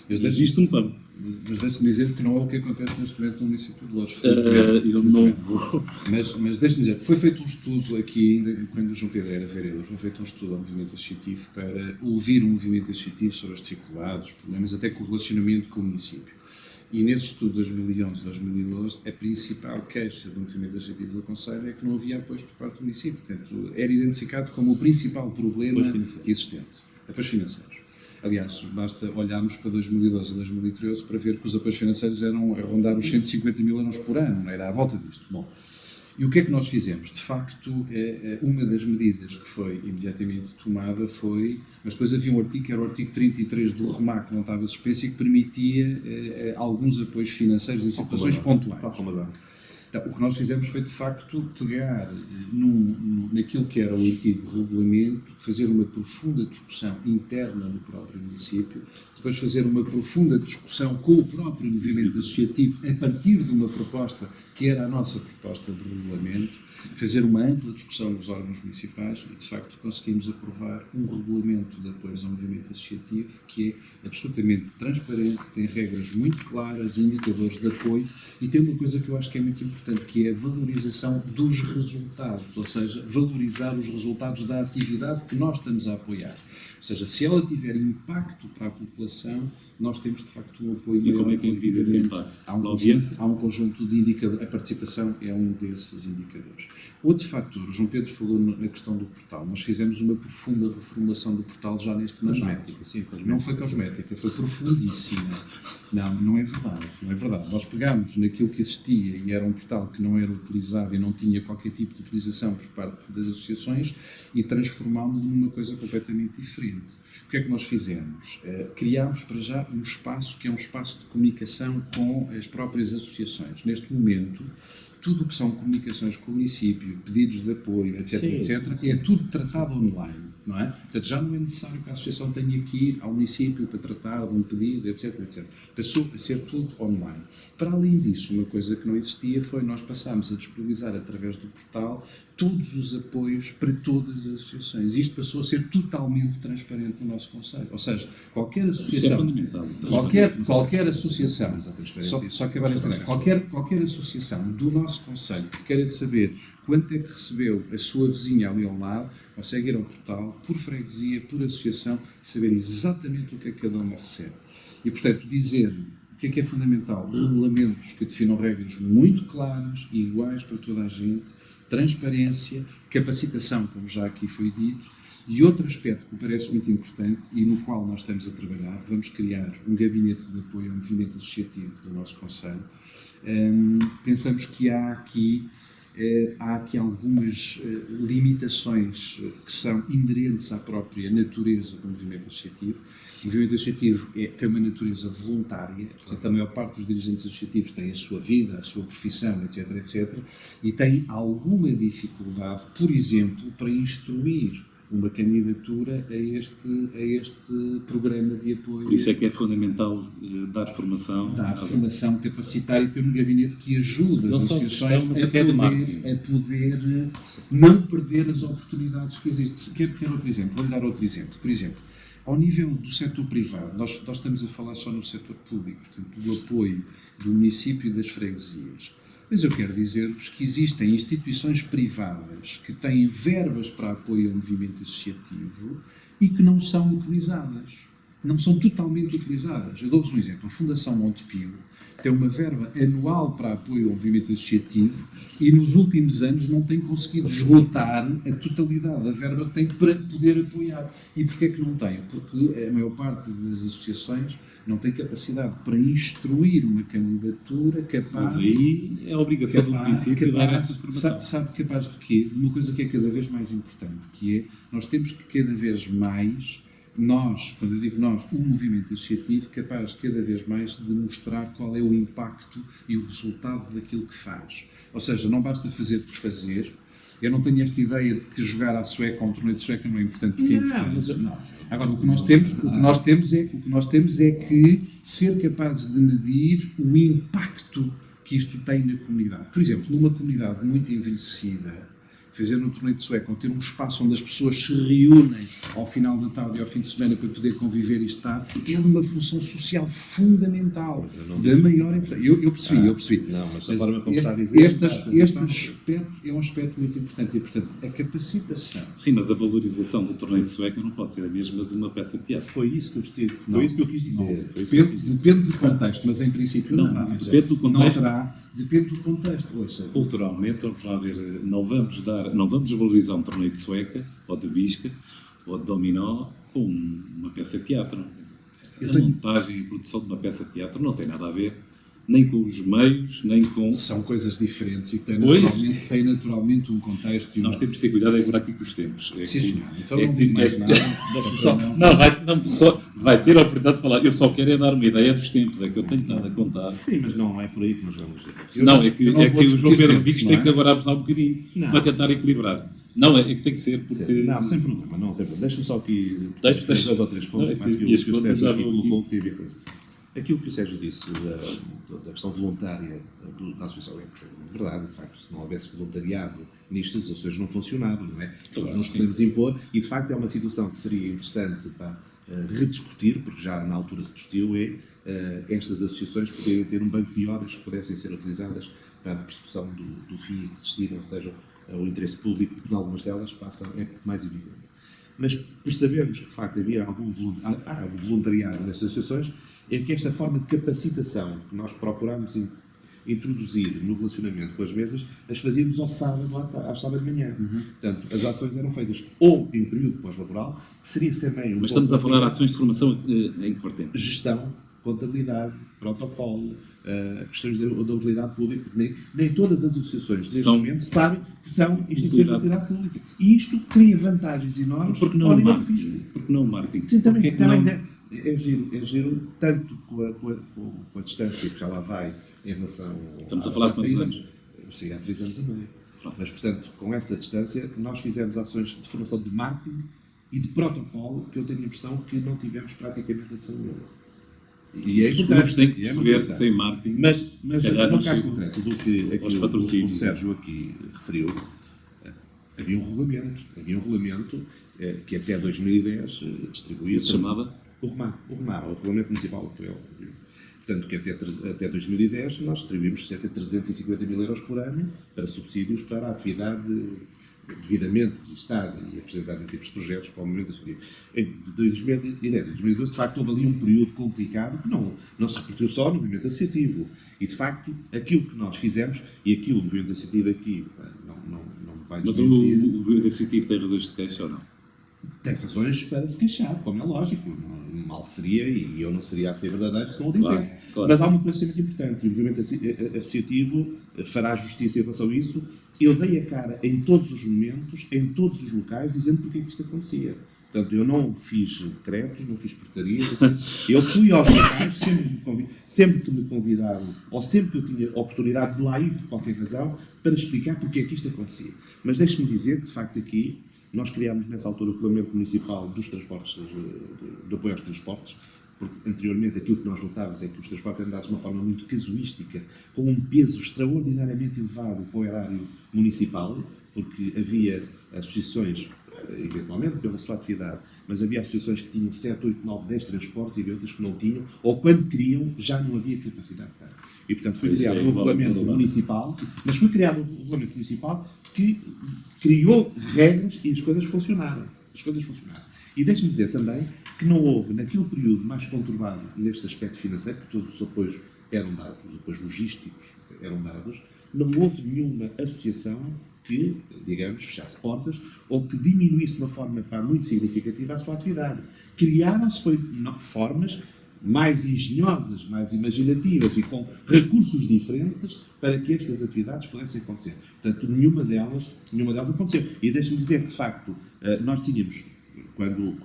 Mas Existe um PAM. deixe-me dizer que não é o que acontece neste momento no município de Loures. Eu não vou. Mas deixe-me dizer, foi feito um estudo aqui, ainda quando o João Pedro era vereador, foi feito um estudo ao movimento associativo para ouvir o movimento associativo sobre as dificuldades, os problemas, até com o relacionamento com o município. E nesse estudo de 2011-2012, a principal queixa do movimento associativo do Conselho é que não havia apoios por parte do município. Portanto, era identificado como o principal problema existente. Apoios financeiros. Aliás, basta olharmos para 2012 e 2013 para ver que os apoios financeiros eram a rondar os 150 mil euros por ano, não era à volta disto. Bom, e o que é que nós fizemos? De facto, uma das medidas que foi imediatamente tomada foi... Mas depois havia um artigo, que era o artigo 33 do REMAC, que não estava suspenso e que permitia alguns apoios financeiros em situações pontuais. Tal como dá. Então, o que nós fizemos foi, de facto, pegar naquilo que era o antigo regulamento, fazer uma profunda discussão interna no próprio município, depois fazer uma profunda discussão com o próprio movimento associativo a partir de uma proposta que era a nossa proposta de regulamento, fazer uma ampla discussão nos órgãos municipais e, de facto, conseguimos aprovar um regulamento de apoios ao movimento associativo que é absolutamente transparente, tem regras muito claras, indicadores de apoio e tem uma coisa que eu acho que é muito importante, que é a valorização dos resultados, ou seja, valorizar os resultados da atividade que nós estamos a apoiar. Ou seja, se ela tiver impacto para a população, nós temos de facto um apoio maior. E como é que é medida esse impacto? Há um conjunto de indicadores, a participação é um desses indicadores. Outro fator, o João Pedro falou na questão do portal, nós fizemos uma profunda reformulação do portal já neste mandato. Não foi cosmética, foi profundíssima. Não é verdade, não é verdade. Nós pegámos naquilo que existia e era um portal que não era utilizado e não tinha qualquer tipo de utilização por parte das associações e transformámos-lo numa coisa completamente diferente. O que é que nós fizemos? Criámos para já um espaço que é um espaço de comunicação com as próprias associações. Neste momento, tudo o que são comunicações com o município, pedidos de apoio, etc., é tudo tratado online, não é? Portanto, já não é necessário que a associação tenha que ir ao município para tratar de um pedido, etc., etc. Passou a ser tudo online. Para além disso, uma coisa que não existia foi nós passámos a disponibilizar através do portal todos os apoios para todas as associações. Isto passou a ser totalmente transparente no nosso concelho. Ou seja, qualquer associação... Isso é fundamental. Qualquer associação... Só que agora qualquer associação do nosso concelho que queira saber quanto é que recebeu a sua vizinha ali ao lado, consegue ir ao portal, por freguesia, por associação, saber exatamente o que é que cada uma recebe. E, portanto, dizer o que é fundamental? Regulamentos que definam regras muito claras e iguais para toda a gente, transparência, capacitação, como já aqui foi dito, e outro aspecto que me parece muito importante e no qual nós estamos a trabalhar, vamos criar um gabinete de apoio ao movimento associativo do nosso concelho. Pensamos que há aqui algumas limitações que são inerentes à própria natureza do movimento associativo. O movimento associativo tem uma natureza voluntária, portanto, a maior parte dos dirigentes associativos tem a sua vida, a sua profissão, etc., etc., e tem alguma dificuldade, por exemplo, para instruir uma candidatura a este programa de apoio. Por isso é que é fundamental dar formação. Capacitar e ter um gabinete que ajude as associações a poder não perder as oportunidades que existem. Quer outro exemplo? Vou-lhe dar outro exemplo. Por exemplo, ao nível do setor privado, nós estamos a falar só no setor público, portanto, do apoio do município e das freguesias. Mas eu quero dizer-vos que existem instituições privadas que têm verbas para apoio ao movimento associativo e que não são utilizadas. Não são totalmente utilizadas. Eu dou-vos um exemplo. A Fundação Montepio tem uma verba anual para apoio ao movimento associativo e nos últimos anos não tem conseguido esgotar a totalidade da verba que tem para poder apoiar. E porquê é que não tem? Porque a maior parte das associações não tem capacidade para instruir uma candidatura capaz... Mas aí é a obrigação do município dar essa informação. Sabe capaz de quê? De uma coisa que é cada vez mais importante, que é, nós temos que cada vez mais... quando eu digo nós, o movimento associativo, capaz cada vez mais de mostrar qual é o impacto e o resultado daquilo que faz. Ou seja, não basta fazer por fazer. Eu não tenho esta ideia de que jogar à sueca ou um torneio de sueca não é importante, porque é importante. Agora, o que nós temos é que ser capazes de medir o impacto que isto tem na comunidade. Por exemplo, numa comunidade muito envelhecida, fazer um torneio de sueca, ou ter um espaço onde as pessoas se reúnem ao final da tarde e ao fim de semana para poder conviver e estar, é uma função social fundamental, da maior importância. Eu percebi. Não, mas a forma como está a dizer... Este aspecto é um aspecto muito importante, e, portanto, a capacitação... Sim, mas a valorização do torneio de sueca não pode ser a mesma de uma peça de teatro. Foi isso que eu quis dizer. Depende do contexto, mas em princípio não. Depende do contexto. Depende do contexto. Ouça. Culturalmente, vamos lá ver, não vamos valorizar um torneio de sueca, ou de bisca, ou de dominó, com uma peça de teatro. A montagem e produção de uma peça de teatro não tem nada a ver, nem com os meios, nem com... São coisas diferentes e têm naturalmente um contexto... E nós temos de ter cuidado agora aqui com os tempos. Sim, senhor. Então não digo mais nada. Vai ter a oportunidade de falar. Eu só quero é dar uma ideia dos tempos, é que eu tenho estado a contar. Sim, mas não é por aí que nós vamos... É que o João Pedro Vigos tem que agora abusar um bocadinho, para tentar equilibrar. Não, é que tem que ser, porque... Não, sem problema, não tem problema. Deixa-me só aqui... Deixa. Dois ou três pontos para aquilo que o Sérgio aqui colocou, que teve a coisa. Aquilo que o Sérgio disse da questão voluntária da associação é perfeitamente verdade. De facto, se não houvesse voluntariado nisto, as associações não funcionavam, não é? Claro, Nós podemos impor, e de facto é uma situação que seria interessante para rediscutir, porque já na altura se discutiu, estas associações poderem ter um banco de horas que pudessem ser utilizadas para a persecução do fim que se destina, ou seja, o interesse público, porque em algumas delas é mais evidente. Mas percebemos que, de facto, havia algum voluntariado nas associações, é que esta forma de capacitação que nós procuramos introduzir no relacionamento com as mesmas, as fazíamos ao sábado de manhã. Portanto, as ações eram feitas ou em período pós-laboral, que seria também Mas estamos a falar de ações de formação em que vertente? Gestão, contabilidade, protocolo, questões da utilidade pública. Nem todas as associações, neste momento, sabem que são instituições de utilidade pública. E isto cria vantagens enormes Porque não ao o nível marketing? fiscal. Porque não o marketing? Sim, também, Porque é que também não- é giro, tanto com a distância que já lá vai em relação Estamos a falar de quantos saída. anos? Sim, há 3 anos e meio. Pronto. Mas, portanto, com essa distância, nós fizemos ações de formação de marketing e de protocolo que eu tenho a impressão que não tivemos praticamente a de nenhuma. E Os clubes têm que e é muito perceber que importante. sem marketing, Mas se calhar no não caso chega concreto do que aqui aos o patrocínios. Sérgio aqui referiu, havia um regulamento que até 2010 distribuía... Se chamava? O Regulamento Municipal Atual. Portanto, que até 2010 nós distribuímos cerca de 350 mil euros por ano para subsídios para a atividade devidamente listada e apresentada em tipos de projetos para o movimento associativo. Em 2010 a 2012, de facto, houve ali um período complicado que não se repetiu só no movimento associativo. E, de facto, aquilo que nós fizemos, e aquilo o movimento associativo aqui não vai Mas o desmentir, movimento associativo tem razões de queixa ou não? tem razões para se queixar, como é lógico. Mal seria, e eu não seria a ser verdadeiro se não o dissesse. Claro. Mas há uma coisa muito importante, e o movimento associativo fará justiça em relação a isso. Eu dei a cara em todos os momentos, em todos os locais, dizendo porque é que isto acontecia. Portanto, eu não fiz decretos, não fiz portarias. Eu fui aos locais, sempre que me convidaram, ou sempre que eu tinha oportunidade de lá ir, por qualquer razão, para explicar porque é que isto acontecia. Mas deixe-me dizer que, de facto, aqui, nós criámos nessa altura o Regulamento Municipal dos Transportes, de apoio aos transportes, porque anteriormente aquilo que nós notávamos é que os transportes eram dados de uma forma muito casuística, com um peso extraordinariamente elevado para o erário municipal, porque havia associações, eventualmente pela sua atividade, mas havia associações que tinham 7, 8, 9, 10 transportes e havia outras que não tinham, ou quando queriam já não havia capacidade para. E portanto foi criado um regulamento municipal, mas foi criado um regulamento municipal que criou regras e as coisas funcionaram. E deixe-me dizer também que não houve, naquele período mais conturbado neste aspecto financeiro, que todos os apoios eram dados, os apoios logísticos eram dados, não houve nenhuma associação que, digamos, fechasse portas ou que diminuísse de uma forma muito significativa a sua atividade. Criaram-se formas mais engenhosas, mais imaginativas e com recursos diferentes para que estas atividades pudessem acontecer. Portanto, nenhuma delas aconteceu. E deixe-me dizer que, de facto, nós tínhamos, quando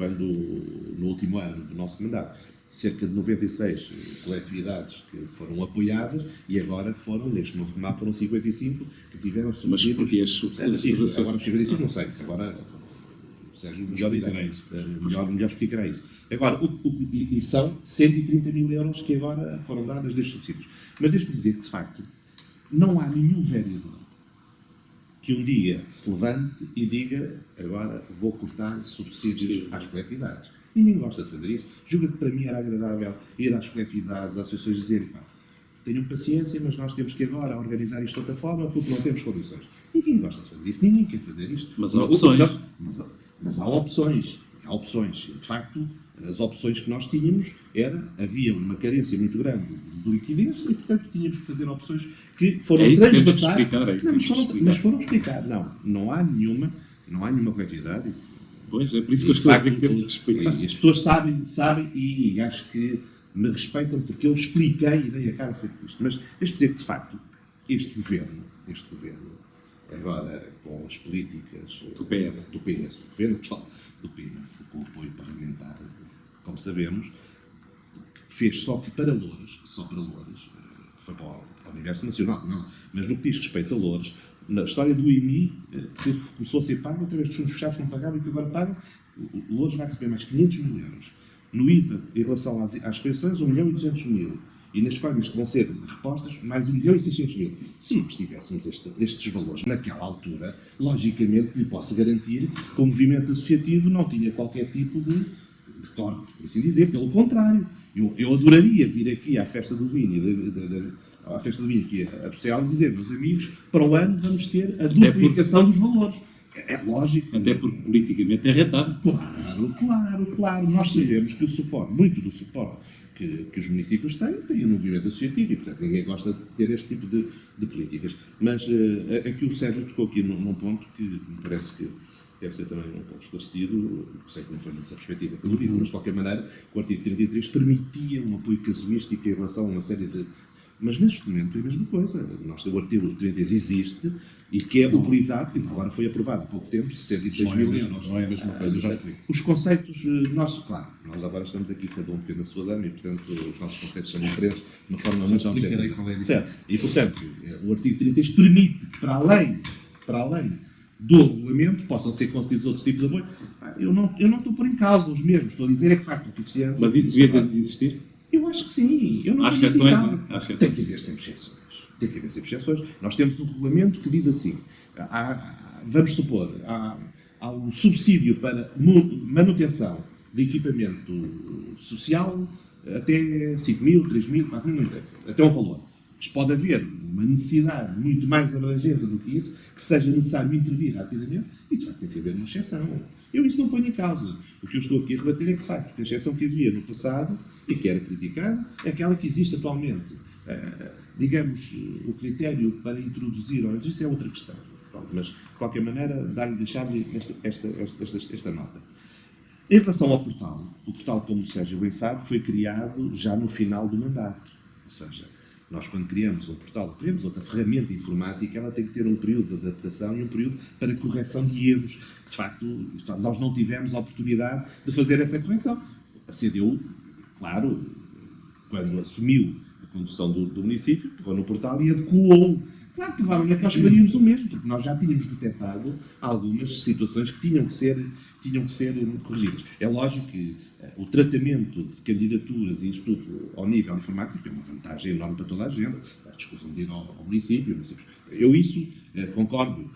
no último ano do nosso mandato, cerca de 96 coletividades que foram apoiadas e agora neste novo mandato, foram 55 que tiveram subsídios. Mas porque as subsídios? Agora, os 55 não sei, agora o Sérgio melhor explicará isso. Agora, e são 130 mil euros que agora foram dadas destes subsídios. Mas deixe-me dizer que, de facto, não há nenhum vereador que um dia se levante e diga agora vou cortar subsídios às coletividades. Ninguém gosta de fazer isso. Julga que para mim era agradável ir às coletividades, às associações, dizer tenham paciência, mas nós temos que agora organizar isto de outra forma porque não temos condições. Ninguém gosta de fazer isso, ninguém quer fazer isto. Mas há opções. Mas há opções. De facto, as opções que nós tínhamos havia uma carência muito grande de liquidez e, portanto, tínhamos que fazer opções que foram transversais. Mas foram explicar. Não há nenhuma coletividade. Pois, é por isso que eu estou a dizer que temos que explicar. E as pessoas sabem e acho que me respeitam porque eu expliquei e dei a cara sempre isto. Mas deixe-me dizer que, de facto, este governo, agora com as políticas do PS, o governo atual do PS, com o apoio parlamentar, como sabemos, fez só para Loures, foi para o universo nacional, não, mas no que diz respeito a Loures, na história do IMI, começou a ser pago através dos fundos fechados que não pagavam e que agora pagam, Loures vai receber mais 500 mil euros. No IVA, em relação às refeições, 1.200.000. E nas coimas que vão ser repostas, mais 1.600.000. Se nós tivéssemos estes valores naquela altura, logicamente lhe posso garantir que o movimento associativo não tinha qualquer tipo de corte, por assim dizer. Pelo contrário, eu adoraria vir aqui à festa do vinho, à festa do vinho aqui a Bruxelas, e dizer, meus amigos, para o ano vamos ter a duplicação dos valores. É lógico. Até porque politicamente é rentável. Claro. Nós sabemos que o suporte, muito do suporte que os municípios têm no movimento associativo, e portanto ninguém gosta de ter este tipo de políticas. Mas aqui o Sérgio tocou aqui num ponto que me parece que deve ser também um pouco esclarecido, sei que não foi nessa perspectiva que eu disse, mas de qualquer maneira o artigo 33 permitia um apoio casuístico em relação a uma série de... Mas neste momento é a mesma coisa. O artigo 33 existe e que é utilizado, e agora foi aprovado há pouco tempo, 66 mil euros. Não é a mesma coisa, já explico. Os conceitos, nós agora estamos aqui, cada um defende a sua dama, e portanto os nossos conceitos são diferentes de uma forma muito objetiva. Qual é a diferença. Certo. E portanto, o artigo 33 permite que, para além do regulamento, possam ser concedidos outros tipos de apoio. Eu não estou por em causa os mesmos, estou a dizer é que, de facto, o que existia antes... Mas isso devia de existir? Eu acho que sim. Eu não Há tenho isso em exceções, causa. não é? Há exceções. Tem que haver sempre exceções. Nós temos um regulamento que diz assim, vamos supor, há um subsídio para manutenção de equipamento social até 5.000, 3.000, 4.000, não interessa, até um valor. Mas pode haver uma necessidade muito mais abrangente do que isso, que seja necessário intervir rapidamente, e de facto tem que haver uma exceção. Eu isso não ponho em causa. O que eu estou aqui a rebater é que, de facto, a exceção que havia no passado, e que era criticada, é aquela que existe atualmente. Digamos, o critério para introduzir, isso é outra questão. Pronto, mas, de qualquer maneira, deixar-lhe esta nota. Em relação ao portal, o portal, como o Sérgio bem sabe, foi criado já no final do mandato. Ou seja, nós quando criamos um portal, criamos outra ferramenta informática, ela tem que ter um período de adaptação e um período para correção de erros. De facto, nós não tivemos a oportunidade de fazer essa correção. A CDU, claro, quando assumiu a condução do município, pegou no portal e adequou. Claro, provavelmente nós faríamos o mesmo, porque nós já tínhamos detectado algumas situações que tinham que ser corrigidas. É lógico que o tratamento de candidaturas e isto tudo ao nível informático é uma vantagem enorme para toda a gente. A discussão de ir ao município. Eu isso concordo.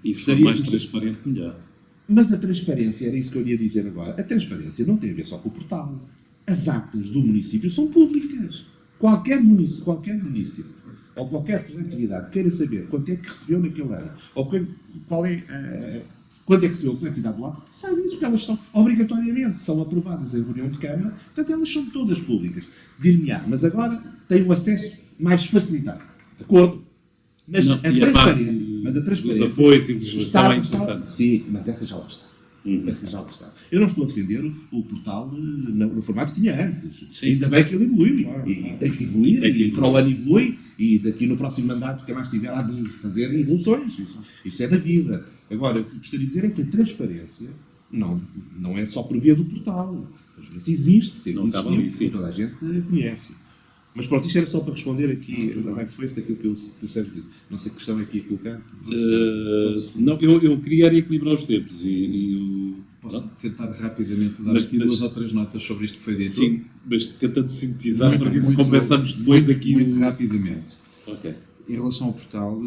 E se for mais transparente, melhor. Mas a transparência, era isso que eu ia dizer agora, a transparência não tem a ver só com o portal. As atas do município são públicas. Qualquer município ou qualquer coletividade queira saber quanto é que recebeu naquele ano, ou quanto é que recebeu a coletividade do lado, sabe isso, porque elas são, obrigatoriamente, são aprovadas em reunião de Câmara, portanto elas são todas públicas. Dir-me-á, mas agora tem o acesso mais facilitado. De acordo? Mas não, a transparência... Dos apoios e legislação é importante. Sim, mas essa já lá está. Essa já lá está. Eu não estou a defender o portal no formato que tinha antes. Sim. Ainda bem que ele evolui. E tem que evoluir, e para o ano evolui, e daqui no próximo mandato, quem mais tiver, há de fazer evoluções. Isso é da vida. Agora, o que gostaria de dizer é que a transparência não é só por via do portal. A transparência existe, sempre existiu, toda a gente conhece. Mas pronto, isto era só para responder aqui a backface daquilo que o Sérgio disse. Não sei que questão é aqui a colocar. Não, eu queria equilibrar os tempos Posso tentar rapidamente dar aqui 2 ou 3 notas sobre isto que foi dito? Sim, mas tentando sintetizar para ver se compensamos depois aqui muito rapidamente. Ok. Em relação ao portal,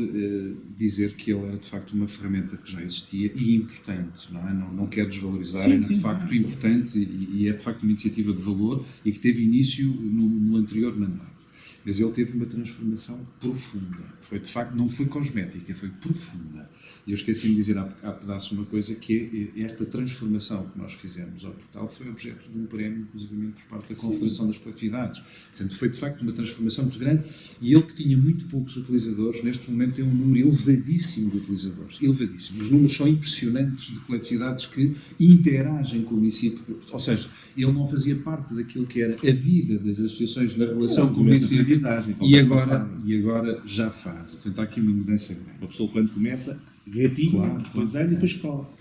dizer que ele era de facto uma ferramenta que já existia e importante, não é? Não quero desvalorizar, é de facto importante e é de facto uma iniciativa de valor e que teve início no anterior mandato. Mas ele teve uma transformação profunda. Foi de facto, não foi cosmética, foi profunda. E eu esqueci-me de dizer há pedaço uma coisa, que é esta transformação que nós fizemos ao portal foi objeto de um prémio, inclusivamente por parte da Confederação das Coletividades. Portanto, foi de facto uma transformação muito grande e ele, que tinha muito poucos utilizadores, neste momento tem um número elevadíssimo de utilizadores. Elevadíssimo. Os números são impressionantes de coletividades que interagem com o município. Ou seja, ele não fazia parte daquilo que era a vida das associações na relação com o município e agora já faz. Portanto, há aqui uma mudança grande. Uma pessoa, quando começa, gatinho, depois ano e depois escola.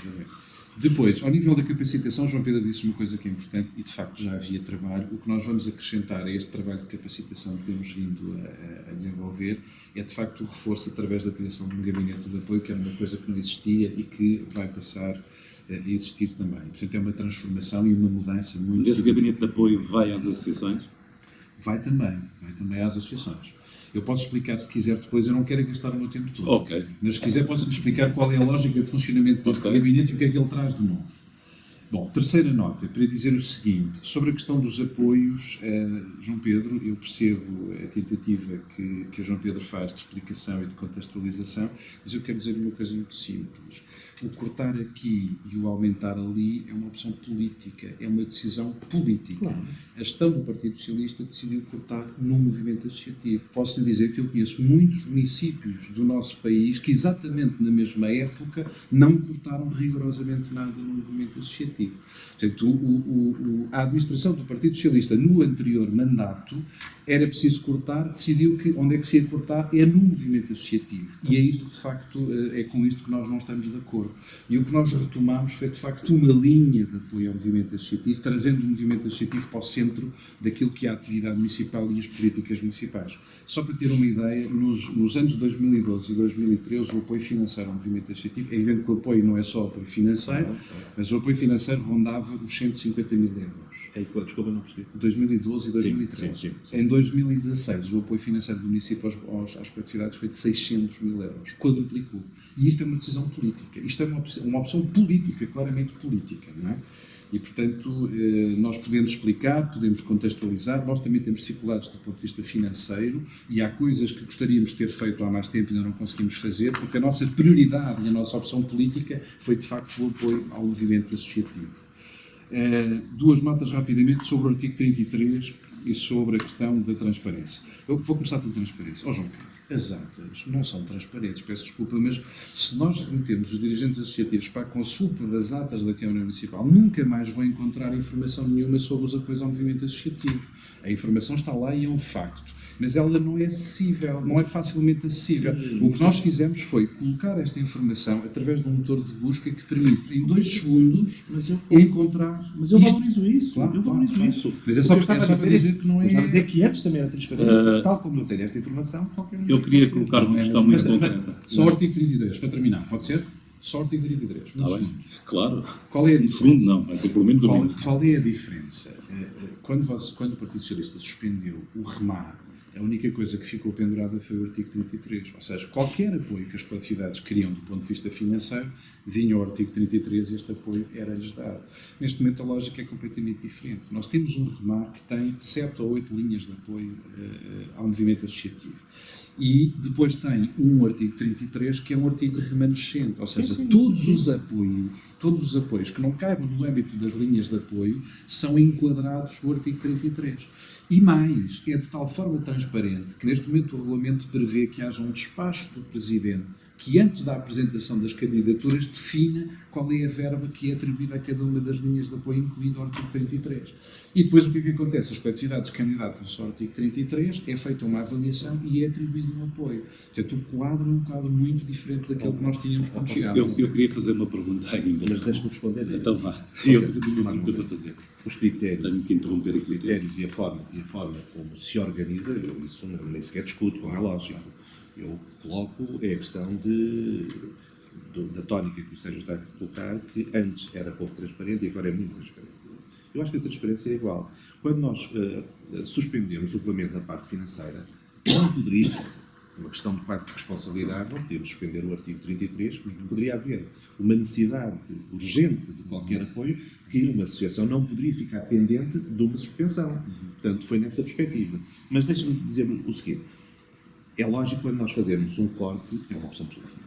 Depois, ao nível da capacitação, João Pedro disse uma coisa que é importante e, de facto, já havia trabalho. O que nós vamos acrescentar a este trabalho de capacitação que temos vindo a desenvolver é, de facto, o reforço através da criação de um gabinete de apoio, que era uma coisa que não existia e que vai passar existir também. Portanto, é uma transformação e uma mudança muito Esse gabinete de significativa. apoio vai às associações? Vai também às associações. Eu posso explicar, se quiser, depois, eu não quero gastar o meu tempo todo. Ok. Mas se quiser, posso-lhe explicar qual é a lógica de funcionamento deste gabinete e o que é que ele traz de novo. Bom, terceira nota, para dizer o seguinte, sobre a questão dos apoios, João Pedro, eu percebo a tentativa que o João Pedro faz de explicação e de contextualização, mas eu quero dizer uma coisa muito simples. O cortar aqui e o aumentar ali é uma opção política, é uma decisão política. Claro. A gestão do Partido Socialista decidiu cortar no movimento associativo. Posso lhe dizer que eu conheço muitos municípios do nosso país que, exatamente na mesma época, não cortaram rigorosamente nada no movimento associativo. Portanto, a administração do Partido Socialista, no anterior mandato, era preciso cortar, decidiu que onde é que se ia cortar é no movimento associativo. E é isto, de facto, é com isto que nós não estamos de acordo. E o que nós retomamos foi, de facto, uma linha de apoio ao movimento associativo, trazendo o movimento associativo para o centro daquilo que é a atividade municipal e as políticas municipais. Só para ter uma ideia, nos anos 2012 e 2013, o apoio financeiro ao movimento associativo, é evidente que o apoio não é só o apoio financeiro, mas o apoio financeiro rondava os 150 mil euros. Desculpa, não percebi. 2012 e 2013. Sim. Em 2016, o apoio financeiro do município às coletividades foi de 600 mil euros. Quadruplicou. E isto é uma decisão política. Isto é uma opção política, claramente política, não é? E, portanto, nós podemos explicar, podemos contextualizar, nós também temos dificuldades do ponto de vista financeiro e há coisas que gostaríamos de ter feito há mais tempo e ainda não conseguimos fazer, porque a nossa prioridade e a nossa opção política foi, de facto, o apoio ao movimento associativo. Duas notas rapidamente sobre o artigo 33 e sobre a questão da transparência. Eu vou começar pela transparência. João Pedro, as atas não são transparentes, peço desculpa, mas se nós remetemos os dirigentes associativos para a consulta das atas da Câmara Municipal, nunca mais vão encontrar informação nenhuma sobre os apoios ao movimento associativo. A informação está lá e é um facto. Mas ela não é acessível, não é facilmente acessível. O que nós fizemos foi colocar esta informação através de um motor de busca que permite, em 2 segundos, encontrar... Mas eu valorizo isso. Claro, eu valorizo isso. Mas é só para dizer que não é... Estava a dizer que antes também era transparente. Tal como eu tenho esta informação, qualquer Eu queria colocar uma questão muito concreta. Só o artigo 33, para terminar, pode ser? Só o artigo 33, no segundo. Claro. Qual é a No diferença? segundo não, vai ser pelo menos um minuto. Qual é a diferença? Quando o Partido Socialista suspendeu o remar, a única coisa que ficou pendurada foi o artigo 33. Ou seja, qualquer apoio que as coletividades queriam do ponto de vista financeiro, vinha ao artigo 33 e este apoio era-lhes dado. Neste momento a lógica é completamente diferente. Nós temos um remar que tem 7 ou 8 linhas de apoio ao movimento associativo. E depois tem um artigo 33 que é um artigo remanescente, ou seja, todos os apoios que não caibam no âmbito das linhas de apoio são enquadrados no artigo 33. E mais, é de tal forma transparente que neste momento o regulamento prevê que haja um despacho do Presidente que antes da apresentação das candidaturas defina qual é a verba que é atribuída a cada uma das linhas de apoio, incluindo o artigo 33. E depois o que é que acontece? As coletividades candidatam-se ao artigo 33, é feita uma avaliação e é atribuído um apoio. Portanto, o quadro é um quadro muito diferente daquele que nós tínhamos quando chegámos. Eu queria fazer uma pergunta ainda. Mas deixe-me responder. Então vá. Eu tenho uma pergunta para fazer. Os critérios, Tenho que interromper aqui. e a forma como se organiza, eu isso nem sequer discuto, como é lógico. Eu coloco a questão da tónica que o Sérgio está a colocar, que antes era pouco transparente e agora é muito transparente. Eu acho que a transparência é igual. Quando nós suspendemos o pagamento da parte financeira, não poderia, uma questão de quase de responsabilidade, não podíamos suspender o artigo 33, porque poderia haver uma necessidade urgente de qualquer apoio que uma associação não poderia ficar pendente de uma suspensão. Portanto, foi nessa perspectiva. Mas deixe-me dizer o seguinte. É lógico quando nós fazermos um corte, é uma opção política.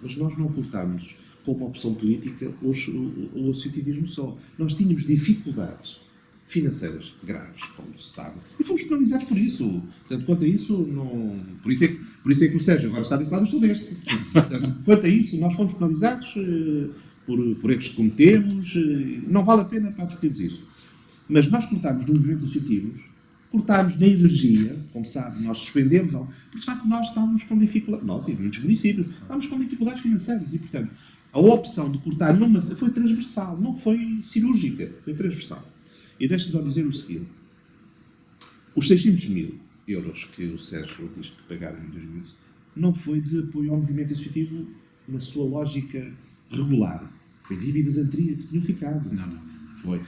Mas nós não cortamos como opção política o associativismo só. Nós tínhamos dificuldades financeiras graves, como se sabe, e fomos penalizados por isso. Portanto, quanto a isso, não... Por isso é que o Sérgio agora está desse lado, eu estou deste. Portanto, quanto a isso, nós fomos penalizados por erros que cometemos, não vale a pena para discutirmos isso. Mas nós cortámos no movimento associativo, cortámos na energia, como sabe, nós suspendemos, porque de facto nós estávamos com dificuldades, nós e muitos municípios, estávamos com dificuldades financeiras e, portanto, a opção de cortar foi transversal, não foi cirúrgica, foi transversal. E deixe-me só dizer o seguinte, os 600 mil euros que o Sérgio diz que pagaram em 2000 não foi de apoio ao movimento associativo na sua lógica regular. Foi dívidas anteriores que tinham ficado. Não. Foi.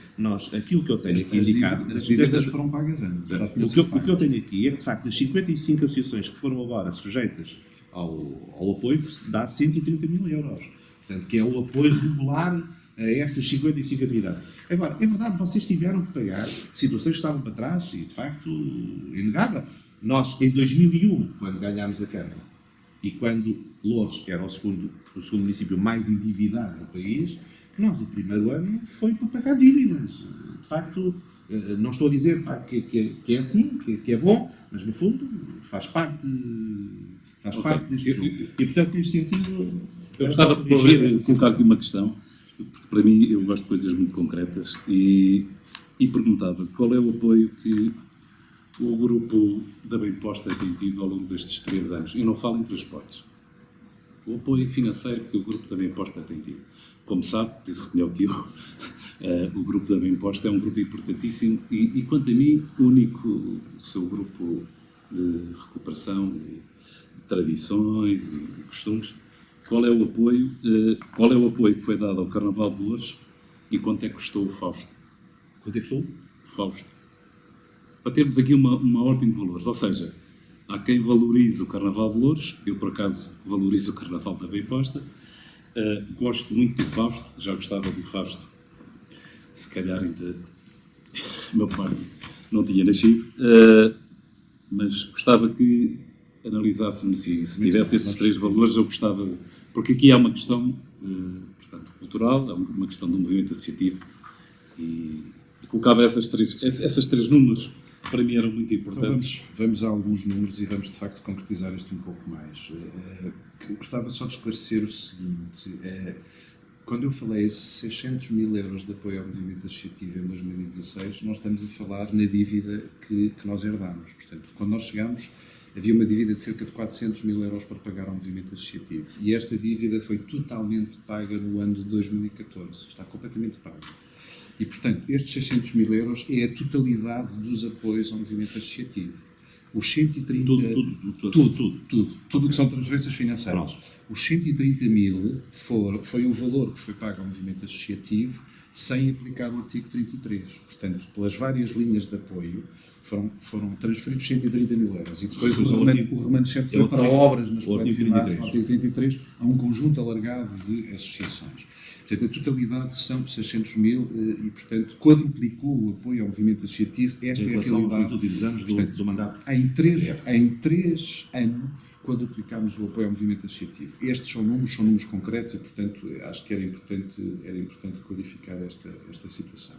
Aquilo que eu tenho aqui indicado... As dívidas foram pagas antes. O que eu tenho aqui é que, de facto, das 55 associações que foram agora sujeitas ao apoio, dá 130 mil euros. Portanto, que é o apoio regular a essas 55 atividades. Agora, é verdade, vocês tiveram que pagar situações que estavam para trás e, de facto, inegável. Nós, em 2001, quando ganhámos a Câmara, e quando Loures, que era o segundo município mais endividado do país, nós, o primeiro ano, foi para pagar dívidas. De facto, não estou a dizer que é assim, que é bom, mas, no fundo, faz parte deste jogo. E, portanto, neste sentido... Eu gostava de colocar aqui uma questão, porque para mim eu gosto de coisas muito concretas, e perguntava qual é o apoio que o grupo da Bem-Posta tem tido ao longo destes 3 anos. Eu não falo em transportes. O apoio financeiro que o grupo da Bem-Posta tem tido. Como sabe, penso que melhor que eu, o grupo da Bem-Posta é um grupo importantíssimo e, quanto a mim, único, o seu grupo de recuperação de tradições e costumes. Qual é o apoio que foi dado ao Carnaval de Loures e quanto é que custou o Fausto? Quanto é que custou? O Fausto. Para termos aqui uma ordem de valores, ou seja, há quem valorize o Carnaval de Loures, eu por acaso valorizo o Carnaval da Bem-Posta, gosto muito do Fausto, já gostava do Fausto, se calhar ainda o meu pai não tinha nascido, mas gostava que analisássemos e se tivesse esses 3 valores eu gostava, porque aqui há uma questão portanto, cultural, há uma questão do movimento associativo e colocava esses três números, para mim eram muito importantes. Então vamos a alguns números e vamos de facto concretizar isto um pouco mais. Eu gostava só de esclarecer o seguinte, quando eu falei esses 600 mil euros de apoio ao movimento associativo em 2016, nós estamos a falar na dívida que nós herdámos. Portanto, quando nós chegámos, havia uma dívida de cerca de 400 mil euros para pagar ao movimento associativo. E esta dívida foi totalmente paga no ano de 2014. Está completamente paga. E, portanto, estes 600 mil euros é a totalidade dos apoios ao movimento associativo. Os 130... Tudo o que são transferências financeiras. Pronto. Os 130 mil foi o valor que foi pago ao movimento associativo sem aplicar o artigo 33. Portanto, pelas várias linhas de apoio, foram transferidos 130 mil euros. E depois o remanescente foi para obras nas coletividades, no artigo 33, a um conjunto alargado de associações. Portanto, a totalidade são 600 mil e, portanto, quadruplicou o apoio ao movimento associativo. Esta é a realidade. Nos últimos anos do mandato. Em três anos, quadruplicámos o apoio ao movimento associativo. Estes são números concretos e, portanto, acho que era importante clarificar esta situação.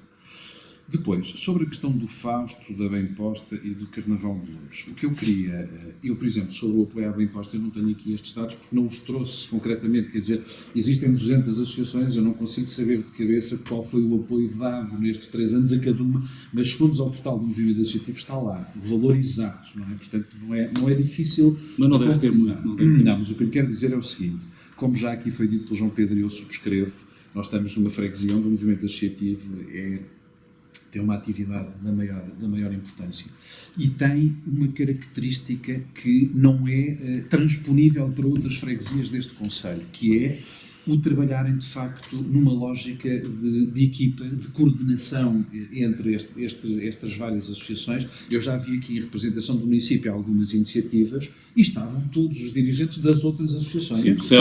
Depois, sobre a questão do Fausto, da Bem-Posta e do Carnaval de Loures, o que eu queria, por exemplo, sobre o apoio à Bem-Posta, eu não tenho aqui estes dados porque não os trouxe concretamente, quer dizer, existem 200 associações, eu não consigo saber de cabeça qual foi o apoio dado nestes 3 anos a cada uma, mas se formos ao portal do movimento associativo está lá, o valor exato, não é? Portanto, não é difícil... Mas não deve ser muito. Não, mas o que eu quero dizer é o seguinte, como já aqui foi dito pelo João Pedro e eu subscrevo, nós estamos numa freguesia onde o movimento associativo tem uma atividade da maior importância e tem uma característica que não é transponível para outras freguesias deste concelho, que é o trabalharem de facto numa lógica de equipa, de coordenação entre estas várias associações. Eu já vi aqui em representação do município algumas iniciativas e estavam todos os dirigentes das outras associações. Sim,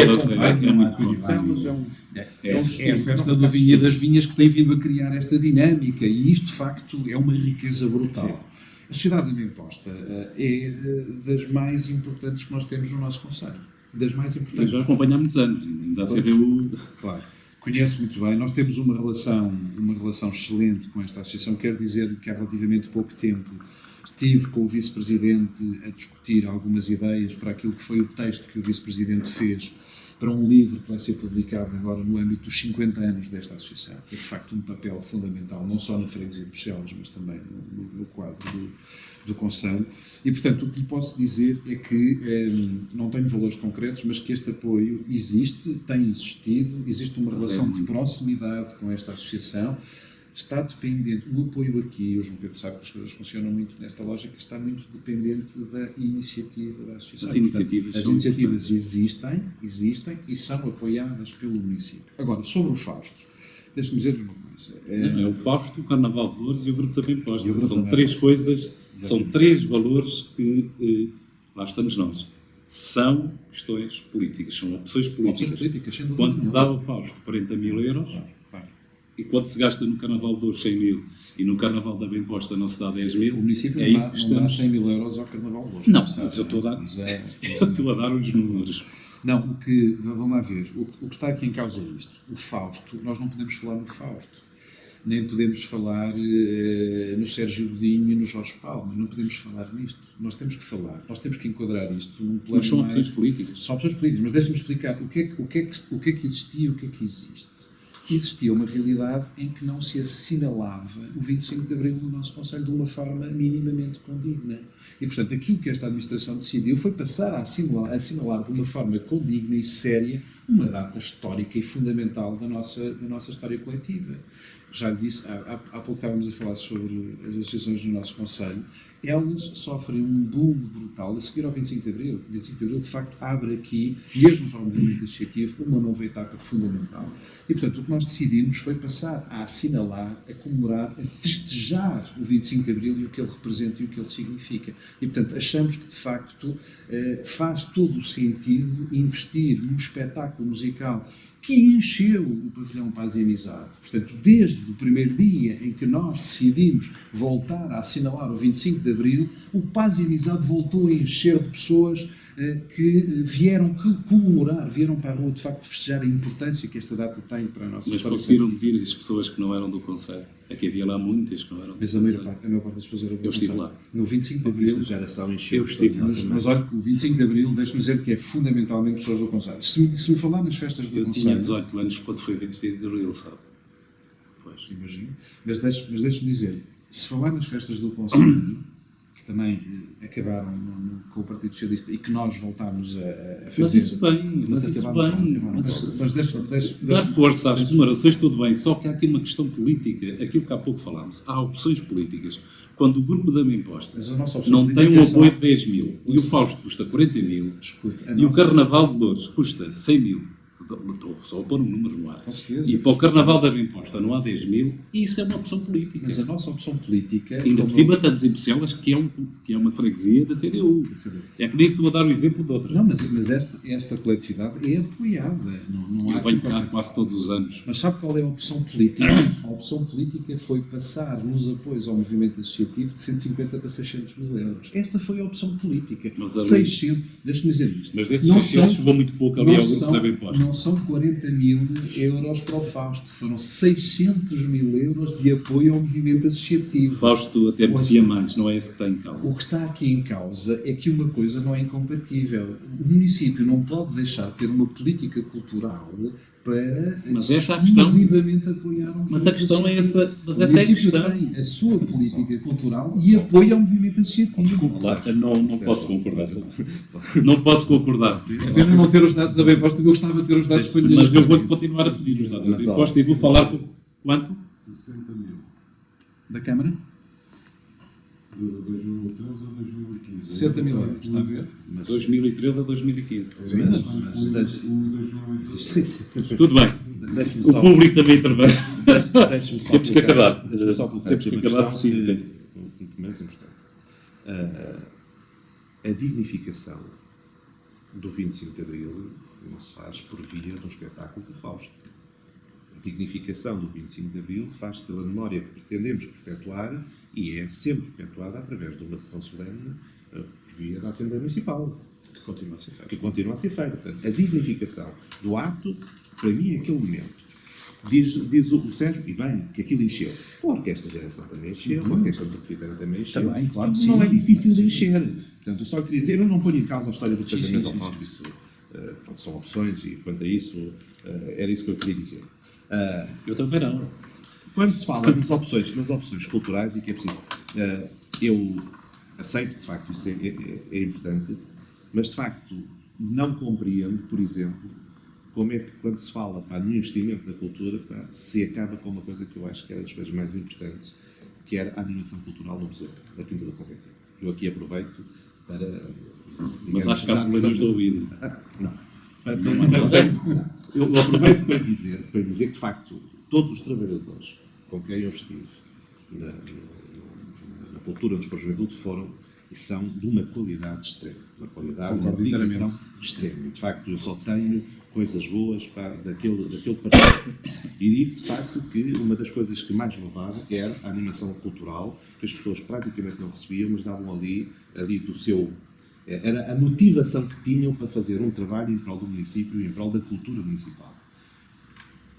É a festa do vinho e das vinhas que tem vindo a criar esta dinâmica e isto de facto é uma riqueza brutal. Sim. A Sociedade da Bem-Posta é das mais importantes que nós temos no nosso concelho. Das mais importantes. Eu já acompanho há muitos anos, ainda a CDU... Claro, conheço muito bem. Nós temos uma relação excelente com esta associação. Quero dizer que há relativamente pouco tempo estive com o Vice-Presidente a discutir algumas ideias para aquilo que foi o texto que o Vice-Presidente fez para um livro que vai ser publicado agora no âmbito dos 50 anos desta associação. É de facto um papel fundamental, não só na freguesia de Bruxelas, mas também no quadro do Conselho. E, portanto, o que lhe posso dizer é que não tenho valores concretos, mas que este apoio existe, tem existido, existe uma relação de proximidade com esta associação está dependente, o apoio aqui, o João Pedro sabe que as coisas funcionam muito nesta lógica, está muito dependente da iniciativa da associação. As iniciativas As são iniciativas existem e são apoiadas pelo município. Agora, sobre o Fausto, deixe-me dizer uma coisa. É o Fausto, o Carnaval de Loures e o Grupo da Bemposta. E o Grupo São da três coisas, Exatamente. são três valores que lá estamos nós. São questões políticas, são opções políticas. Opções políticas, sem dúvida Quando se nenhuma. dá ao Fausto 40 mil euros, Claro. e quando se gasta no Carnaval de Loures 100 mil e no Carnaval da Bemposta não se dá 10 mil, O município é não isso dá, que não dá estamos... 100 mil euros ao Carnaval de Loures. Não, sabe? mas eu estou a dar, Estamos eu estou a dar os números. Não, vamos lá ver, o que está aqui em causa é isto. O Fausto, nós não podemos falar no Fausto, nem podemos falar no Sérgio Godinho e no Jorge Palma, não podemos falar nisto. Nós temos que enquadrar isto num plano Mas são mais... opções políticas. São opções políticas, mas deixa-me explicar o que é que existia e o que é que existe. Existia uma realidade em que não se assinalava o 25 de Abril no nosso Conselho de uma forma minimamente condigna. E, portanto, aquilo que esta administração decidiu foi passar a assinalar de uma forma condigna e séria uma data histórica e fundamental da nossa história coletiva. Já lhe disse, há pouco estávamos a falar sobre as associações no nosso Conselho. Elas sofrem um boom brutal a seguir ao 25 de Abril. O 25 de Abril, de facto, abre aqui, mesmo para o movimento associativo, uma nova etapa fundamental. E, portanto, o que nós decidimos foi passar a assinalar, a comemorar, a festejar o 25 de Abril e o que ele representa e o que ele significa. E, portanto, achamos que, de facto, faz todo o sentido investir num espetáculo musical que encheu o Pavilhão Paz e Amizade. Portanto, desde o primeiro dia em que nós decidimos voltar a assinalar o 25 de Abril, o Paz e Amizade voltou a encher de pessoas que vieram comemorar, vieram para a rua, de facto, festejar a importância que esta data tem para a nossa Mas história. conseguiram medir as pessoas que não eram do Conselho. É que havia lá muitas que não eram do Mas a Conselho. maior parte das pessoas eram do Eu estive Conselho. lá. No 25 de Abril, Esta geração encheu. Eu estive lá. mas olha que o 25 de Abril, deixe-me dizer que é fundamentalmente pessoas do Conselho. Se me falar nas festas do Eu Conselho... tinha 18 anos quando foi 25 de Abril, sabe? Pois. Imagino. Mas deixe-me dizer, se falar nas festas do Conselho, que também acabaram com o Partido Socialista e que nós voltámos a fazer... Mas isso bem, mas isso acabaram- bem. Mas deixe-me... Dar força às comemorações, tudo bem, só que há aqui uma questão política, aquilo que há pouco falámos, há opções políticas. Quando o grupo da Bemposta Mas a nossa opção não tem política um é só- apoio de 10 mil e o Fausto custa 40 mil Escute, a e o nossa- Carnaval de Loures custa 100 mil, estou só a pôr um número no ar, Com certeza. e para o Carnaval da Bemposta não há 10 mil, isso é uma opção política. Mas a nossa opção política... Ainda por como- cima estamos em Bucelas, que é uma freguesia da CDU. É que nem estou a dar o exemplo de outra. Não, mas esta coletividade é apoiada. Não há Eu venho aqui- cá quase todos os anos. Mas sabe qual é a opção política? A opção política foi passar nos apoios ao movimento associativo de 150 para 600 mil euros. Esta foi a opção política. Mas ali- 600, deixe-me dizer isto. Mas desses Não 600 são- chegou muito pouco ali não ao grupo são- da Bemposta. Não são 40 mil euros para o Fausto, foram 600 mil euros de apoio ao movimento associativo. Fausto até merecia mais, não é esse que está em causa. O que está aqui em causa é que uma coisa não é incompatível. O município não pode deixar de ter uma política cultural para Mas essa é a questão. exclusivamente apoiar um Mas a questão é essa, mas o essa é a município questão. tem a sua política cultural e apoia ao movimento associativo. Claro, não posso concordar. Não posso concordar. É pena não ter os dados da Bemposta, que eu gostava de ter os dados para lhe Mas eu vou continuar a pedir os dados da Bemposta e vou falar com quanto? 60 mil. da Câmara. De 2013 a 2015. 60 mil euros, está a ver? 2013 a 2015. Um 2015. Tudo bem. Deixe-me O só, público também intervém. deixe-me só Temos que colocar- acabar. deixe-me só colocar Temos que aqui uma acabar questão por si. que me parece importante. A dignificação do 25 de Abril não se faz por via de um espetáculo do Fausto. A dignificação do 25 de Abril faz pela memória que pretendemos perpetuar e é sempre perpetuada através de uma sessão solene por via da Assembleia Municipal, Que continua a ser feito. que continua a ser feita. Portanto, a dignificação do ato, para mim, é aquele momento. Diz o Sérgio, e bem, que aquilo encheu. A orquestra da geração também encheu, a orquestra metropolitana também encheu. Também, claro que Não sim. é difícil de encher. Portanto, eu só queria dizer, eu não ponho em causa a história do Sim, pagamento sim, ao sim, Fausto. Isso, pronto, são opções e, quanto a isso, era isso que eu queria dizer. Eu também não. Quando se fala nas opções culturais, e que é preciso, eu aceito, de facto, isso é importante, mas, de facto, não compreendo, por exemplo, como é que, quando se fala no investimento na cultura, se acaba com uma coisa que eu acho que era das coisas mais importantes, que era a animação cultural no Museu da Quinta da Conventia. Eu aqui aproveito para... Mas acho que há problemas de ouvido. Não. Eu aproveito para dizer que, de facto, todos os trabalhadores com quem eu estive na cultura, no Expo Juventude, foram e são de uma qualidade extrema. Uma qualidade, uma dedicação extrema. E, de facto, eu só tenho coisas boas daquele partido. E digo, de facto, que uma das coisas que mais levava era a animação cultural, que as pessoas praticamente não recebiam, mas davam ali do seu... Era a motivação que tinham para fazer um trabalho em prol do município e em prol da cultura municipal.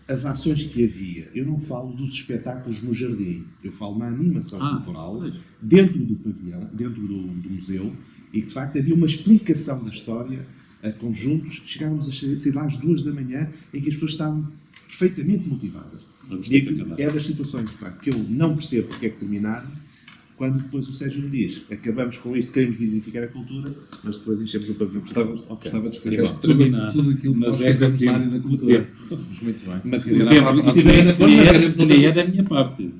As ações que havia, eu não falo dos espetáculos no jardim, eu falo na animação cultural, dentro do pavilhão, dentro do museu, e que de facto havia uma explicação da história a conjuntos que chegávamos a sair lá às 2 da manhã, em que as pessoas estavam perfeitamente motivadas. É das situações que eu não percebo porque é que terminaram, quando depois o Sérgio me diz, acabamos com isto, queremos dignificar a cultura, mas depois enchemos o pavilhão. Gostava de explicar terminar, tudo aquilo que mas nós é fizemos daquilo na área da do cultura. tempo. Mas muito bem. Nem é da minha parte.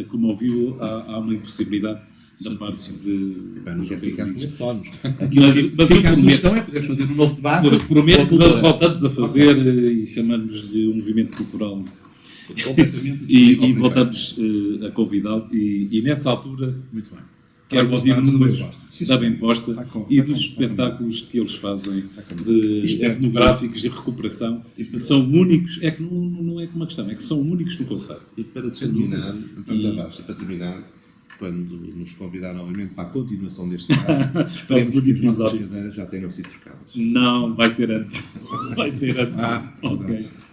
Como ouviu, há uma impossibilidade da parte de... Não quero ficar com esse sonos. Mas eu A prometo, sugestão é podermos fazer um novo debate. eu prometo que voltamos a fazer e chamamos de um movimento cultural Completamente e voltamos a convidá-lo e nessa altura Muito bem. quero ouvir números Sim, da sim. Bem Posta e dos espetáculos que eles fazem de etnográficos e recuperação, que são únicos, é que não é uma questão, é que são únicos no conceito. E para terminar, quando nos convidar novamente para a continuação deste debate, esperemos que as nossas cadeiras já tenham sido trocadas. Não, vai ser antes. Vai ser antes. Ah, Ok. verdade.